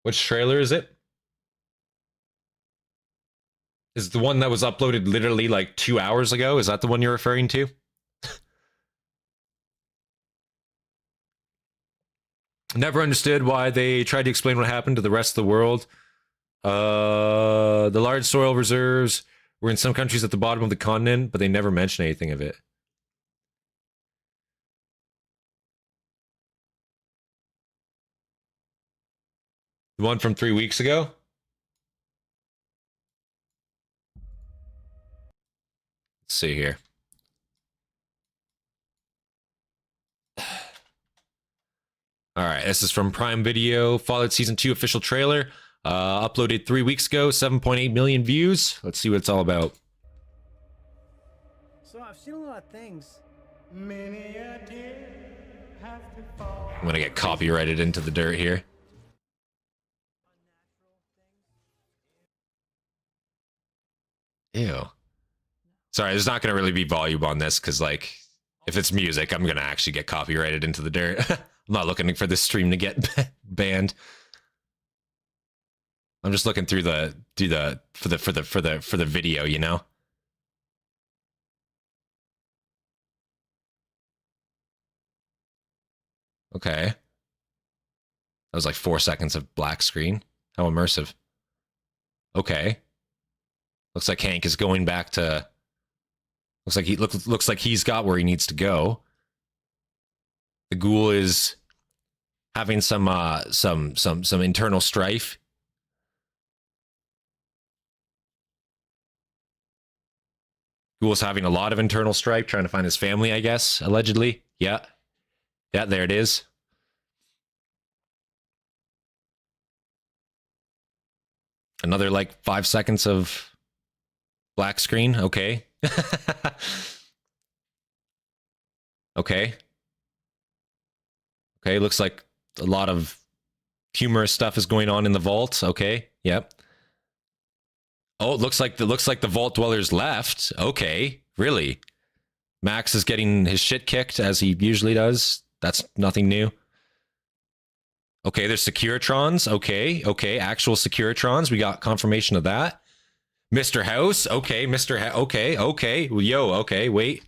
Which trailer is it? Is the one that was uploaded literally like 2 hours ago? Is that the one you're referring to? Never understood why they tried to explain what happened to the rest of the world. The large soil reserves were in some countries at the bottom of the continent, but they never mentioned anything of it. The one from 3 weeks ago? Let's see here. All right, this is from Prime Video. Fallout Season 2 official trailer. Uploaded 3 weeks ago, 7.8 million views. Let's see what it's all about. So I've seen a lot of things. Many a deer have to fall. I'm gonna get copyrighted into the dirt here. Ew. Sorry, there's not gonna really be volume on this because, like, if it's music, I'm gonna actually get copyrighted into the dirt. I'm not looking for this stream to get banned. I'm just looking through for the video, you know. Okay. That was like 4 seconds of black screen. How immersive. Okay. Looks like Hank is going back to... Looks like he's got where he needs to go. The ghoul is having some internal strife. Ghoul's having a lot of internal strife, trying to find his family, I guess, allegedly. Yeah. Yeah, there it is. Another, like, 5 seconds of black screen. Okay. Okay. Okay, looks like a lot of humorous stuff is going on in the vault. Okay, yep. Oh, it looks like the vault dwellers left. Okay, really? Max is getting his shit kicked as he usually does. That's nothing new. Okay, there's Securitrons. Okay, okay, actual Securitrons. We got confirmation of that. Mr. House. Okay, Mr. Okay, okay. Yo, okay, wait.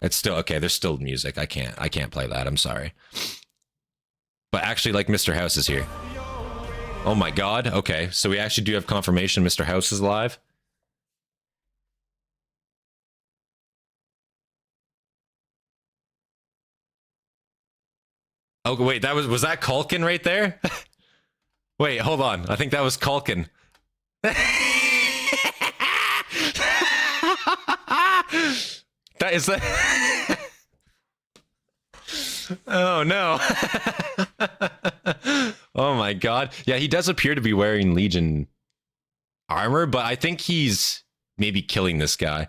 It's still okay. There's still music. I can't play that. I'm sorry. But actually, like, Mr. House is here. Oh my god. Okay, so we actually do have confirmation Mr. House is alive. Oh wait, was that Culkin right there? Wait, hold on. I think that was Culkin. That is that. Oh no. Oh my god. Yeah, he does appear to be wearing Legion armor, but I think he's maybe killing this guy.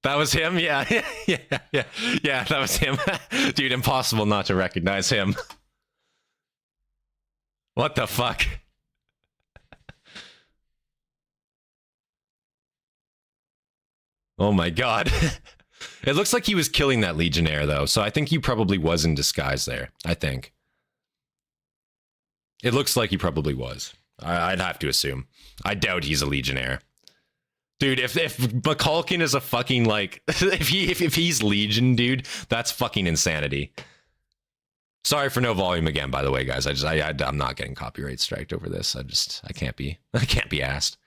That was him? Yeah. Yeah, that was him. Dude, impossible not to recognize him. What the fuck? Oh my god. It looks like he was killing that Legionnaire, though, so I think he probably was in disguise there. I think. It looks like he probably was. I'd have to assume. I doubt he's a Legionnaire. Dude, if McCulkin is a fucking, like... if he's Legion, dude, that's fucking insanity. Sorry for no volume again, by the way, guys. I'm not getting copyright striked over this. I can't be asked.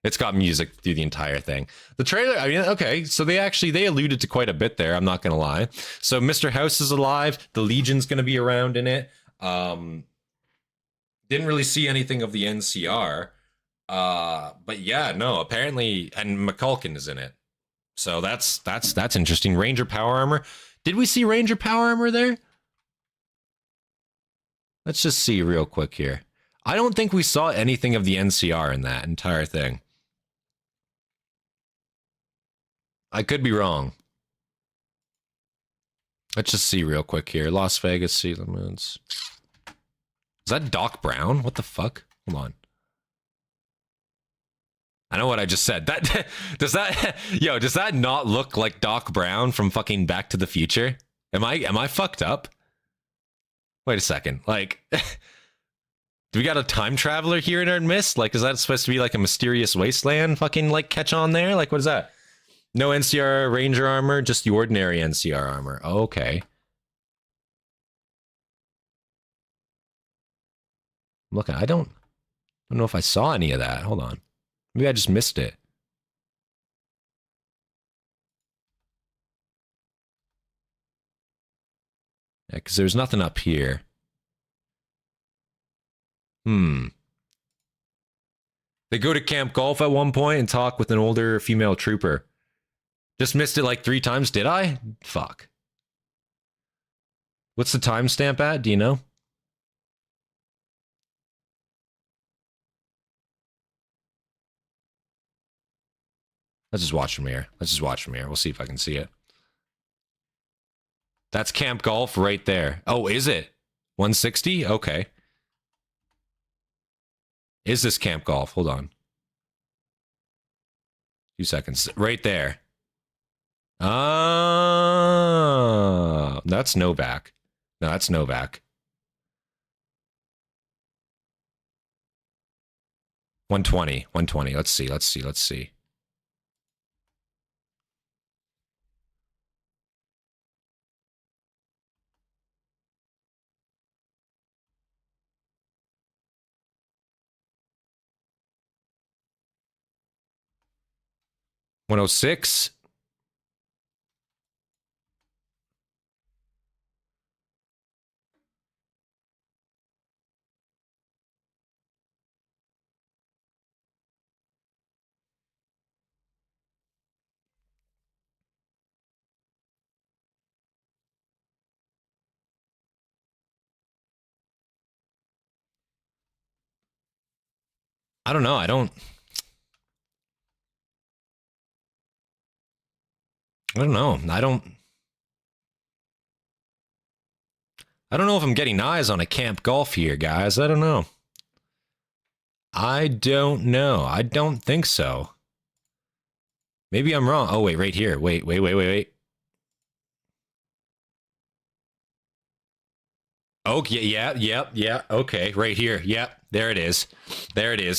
It's got music through the entire thing. The trailer, I mean, okay, so they alluded to quite a bit there, I'm not gonna lie. So Mr. House is alive, the Legion's gonna be around in it. Didn't really see anything of the NCR. But yeah, no, apparently, and McCulkin is in it. So that's interesting. Ranger Power Armor. Did we see Ranger Power Armor there? Let's just see real quick here. I don't think we saw anything of the NCR in that entire thing. I could be wrong. Let's just see real quick here. Las Vegas, Sailor Moons. Is that Doc Brown? What the fuck? Hold on. I know what I just said. That does that not look like Doc Brown from fucking Back to the Future? Am I fucked up? Wait a second. Like, do we got a time traveler here in our midst? Like, is that supposed to be like a mysterious wasteland fucking like catch on there? Like, what is that? No NCR Ranger armor, just the ordinary NCR armor. Oh, okay. Look, I don't know if I saw any of that. Hold on. Maybe I just missed it. Yeah, because there's nothing up here. They go to Camp Golf at one point and talk with an older female trooper. Just missed it like 3 times, did I? Fuck. What's the timestamp at? Do you know? Let's just watch from here. We'll see if I can see it. That's Camp Golf right there. Oh, is it? 160? Okay. Is this Camp Golf? Hold on. 2 seconds. Right there. Ah, that's Novak. No, that's Novak. 120. 120. Let's see. 106. I don't know. I don't know. I don't know if I'm getting eyes on a Camp Golf here, guys. I don't know. I don't know. I don't think so. Maybe I'm wrong. Oh, wait, right here. Wait. Okay, yeah. Okay, right here. Yep, there it is.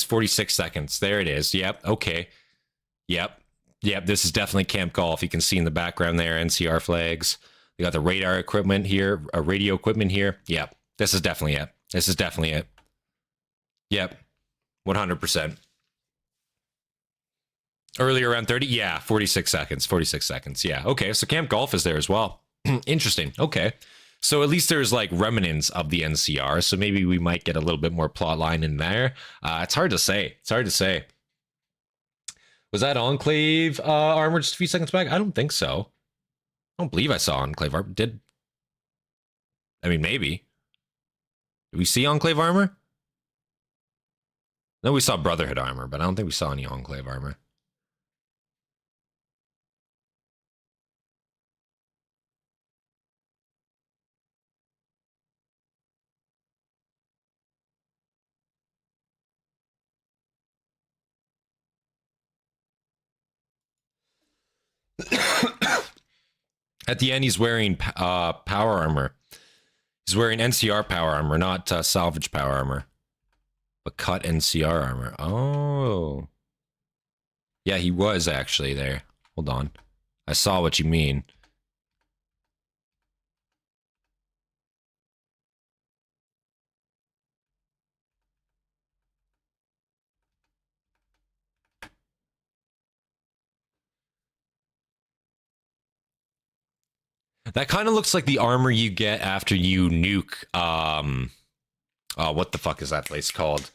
46 seconds. There it is. Yep, okay. Yep, this is definitely Camp Golf. You can see in the background there, NCR flags. We got the radar equipment here, radio equipment here. Yep, this is definitely it. Yep, 100%. Earlier around 30? Yeah, 46 seconds. Yeah, okay, so Camp Golf is there as well. Interesting, okay. So at least there's like remnants of the NCR, so maybe we might get a little bit more plot line in there. It's hard to say. Was that Enclave armor just a few seconds back? I don't think so. I don't believe I saw Enclave armor. Maybe. Did we see Enclave armor? No, we saw Brotherhood armor, but I don't think we saw any Enclave armor. At the end, he's wearing power armor. He's wearing NCR power armor, not salvage power armor. But cut NCR armor. Oh. Yeah, he was actually there. Hold on. I saw what you mean. That kind of looks like the armor you get after you nuke, what the fuck is that place called?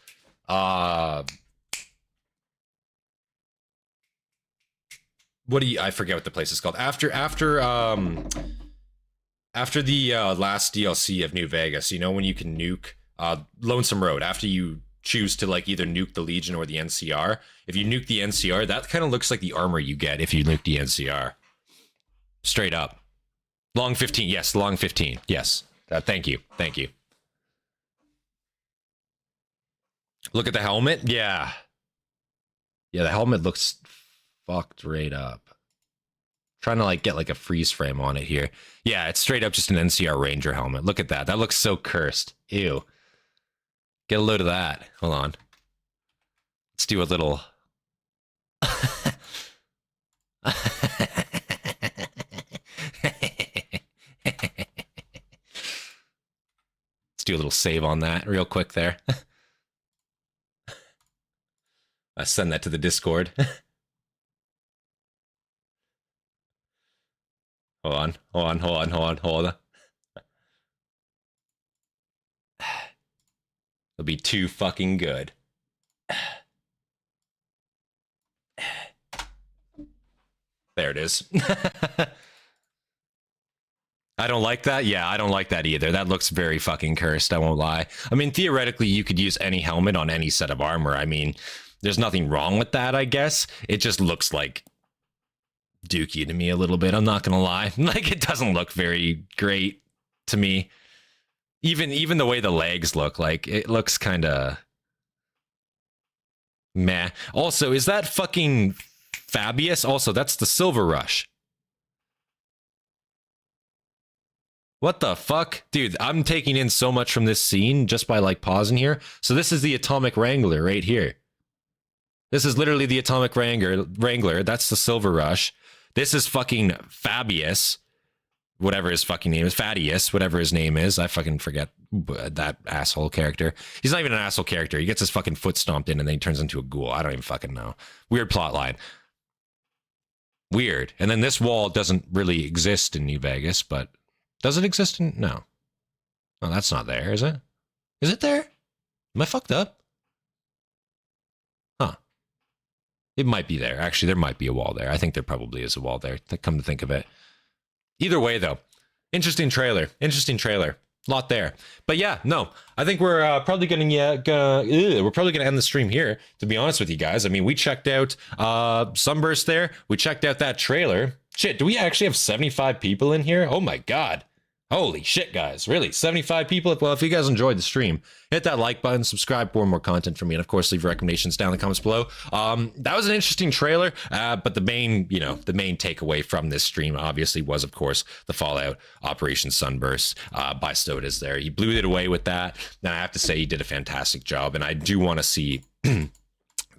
I forget what the place is called. After the last DLC of New Vegas, you know, when you can nuke Lonesome Road, after you choose to like either nuke the Legion or the NCR, if you nuke the NCR, that kind of looks like the armor you get if you nuke the NCR. Straight up. Long 15, yes, long 15, yes. Thank you. Look at the helmet, yeah. Yeah, the helmet looks fucked right up. Trying to like get like a freeze frame on it here. Yeah, it's straight up just an NCR Ranger helmet. Look at that. That looks so cursed. Ew. Get a load of that. Hold on. Let's do a little. Let's do a little save on that real quick there. I send that to the Discord. Hold on. It'll be too fucking good. There it is. I don't like that. Yeah, I don't like that either. That looks very fucking cursed, I won't lie. I mean, theoretically, you could use any helmet on any set of armor. I mean, there's nothing wrong with that, I guess. It just looks like dookie to me a little bit. I'm not gonna lie. Like, it doesn't look very great to me. Even the way the legs look, like, it looks kind of meh. Also, is that fucking Fabius? Also, that's the Silver Rush. What the fuck? Dude, I'm taking in so much from this scene just by, like, pausing here. So this is the Atomic Wrangler right here. This is literally the Atomic Wrangler. That's the Silver Rush. This is fucking Fabius. Whatever his fucking name is. Fadius, whatever his name is. I fucking forget that asshole character. He's not even an asshole character. He gets his fucking foot stomped in and then he turns into a ghoul. I don't even fucking know. Weird plot line. Weird. And then this wall doesn't really exist in New Vegas, but does it exist in... No. Oh, that's not there, is it? Is it there? Am I fucked up? Huh. It might be there. Actually, there might be a wall there. I think there probably is a wall there, come to think of it. Either way, though. Interesting trailer. Interesting trailer. Lot there. But yeah, no, I think we're probably gonna end the stream here, to be honest with you guys. I mean, we checked out Sunburst there. We checked out that trailer. Shit, do we actually have 75 people in here? Oh my god. Holy shit, guys. Really? 75 people? Well, if you guys enjoyed the stream, hit that like button, subscribe for more content from me, and of course, leave recommendations down in the comments below. That was an interesting trailer, but the main takeaway from this stream, obviously, was, of course, the Fallout Operation Sunburst by SODAZ there. He blew it away with that, and I have to say he did a fantastic job, and I do want to see...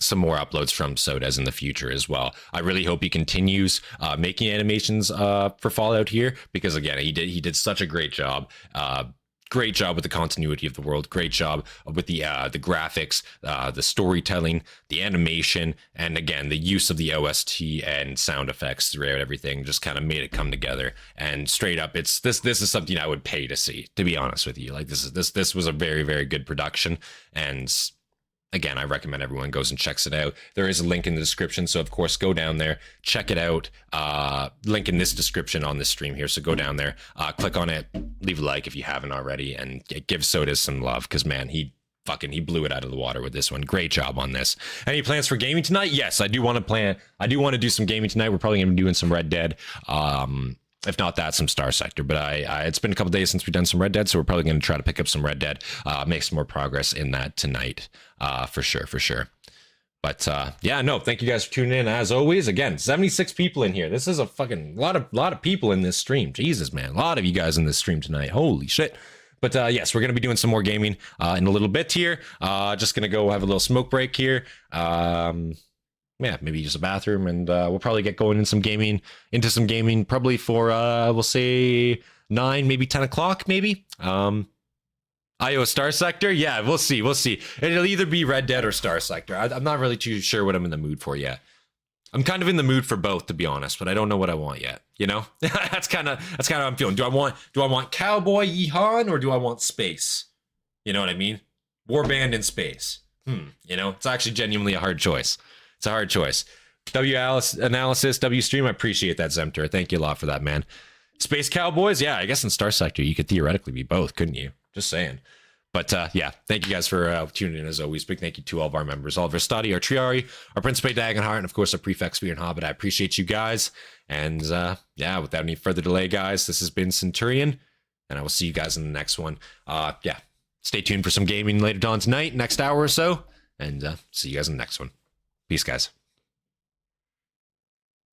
some more uploads from SODAZ in the future as well. I really hope he continues making animations for Fallout here, because again, he did such a great job. Great job with the continuity of the world. Great job with the graphics, the storytelling, the animation, and again, the use of the OST and sound effects throughout everything. Just kind of made it come together. And straight up, this is something I would pay to see. To be honest with you, like this was a very, very good production. And again, I recommend everyone goes and checks it out. There is a link in the description, so of course go down there, check it out. Link in this description on this stream here, so go down there, click on it, leave a like if you haven't already, and give SODAZ some love, because man, he blew it out of the water with this one. Great job on this. Any plans for gaming tonight? Yes, I do want to do some gaming tonight. We're probably going to be doing some Red Dead. If not that, some Star Sector. But it's been a couple days since we've done some Red Dead, so we're probably going to try to pick up some Red Dead, make some more progress in that tonight, for sure. But yeah, no, thank you guys for tuning in as always. Again, 76 people in here. This is a fucking lot of people in this stream. Jesus, man, a lot of you guys in this stream tonight. Holy shit. But yes, we're going to be doing some more gaming in a little bit here. Just going to go have a little smoke break here. Yeah, maybe use a bathroom, and we'll probably get going into some gaming probably for we'll say 9, maybe 10 o'clock, maybe. IO Star Sector, yeah, we'll see. It'll either be Red Dead or Star Sector. I'm not really too sure what I'm in the mood for yet. I'm kind of in the mood for both, to be honest, but I don't know what I want yet. You know, that's kind of how I'm feeling. Do I want cowboy yeehaw, or do I want space? You know what I mean? Warband in space. You know, it's actually genuinely a hard choice. It's a hard choice. Analysis, W stream. I appreciate that, Zemter. Thank you a lot for that, man. Space Cowboys. Yeah, I guess in Star Sector you could theoretically be both, couldn't you? Just saying. But yeah, thank you guys for tuning in as always. Big thank you to all of our members, all of our Hastati, our Triarii, our Principe, Dagenhart, and of course our Praefectus and Hobbit. I appreciate you guys. And yeah, without any further delay, guys, this has been Centurion, and I will see you guys in the next one. Yeah, stay tuned for some gaming later on tonight, next hour or so, and see you guys in the next one. Peace, guys.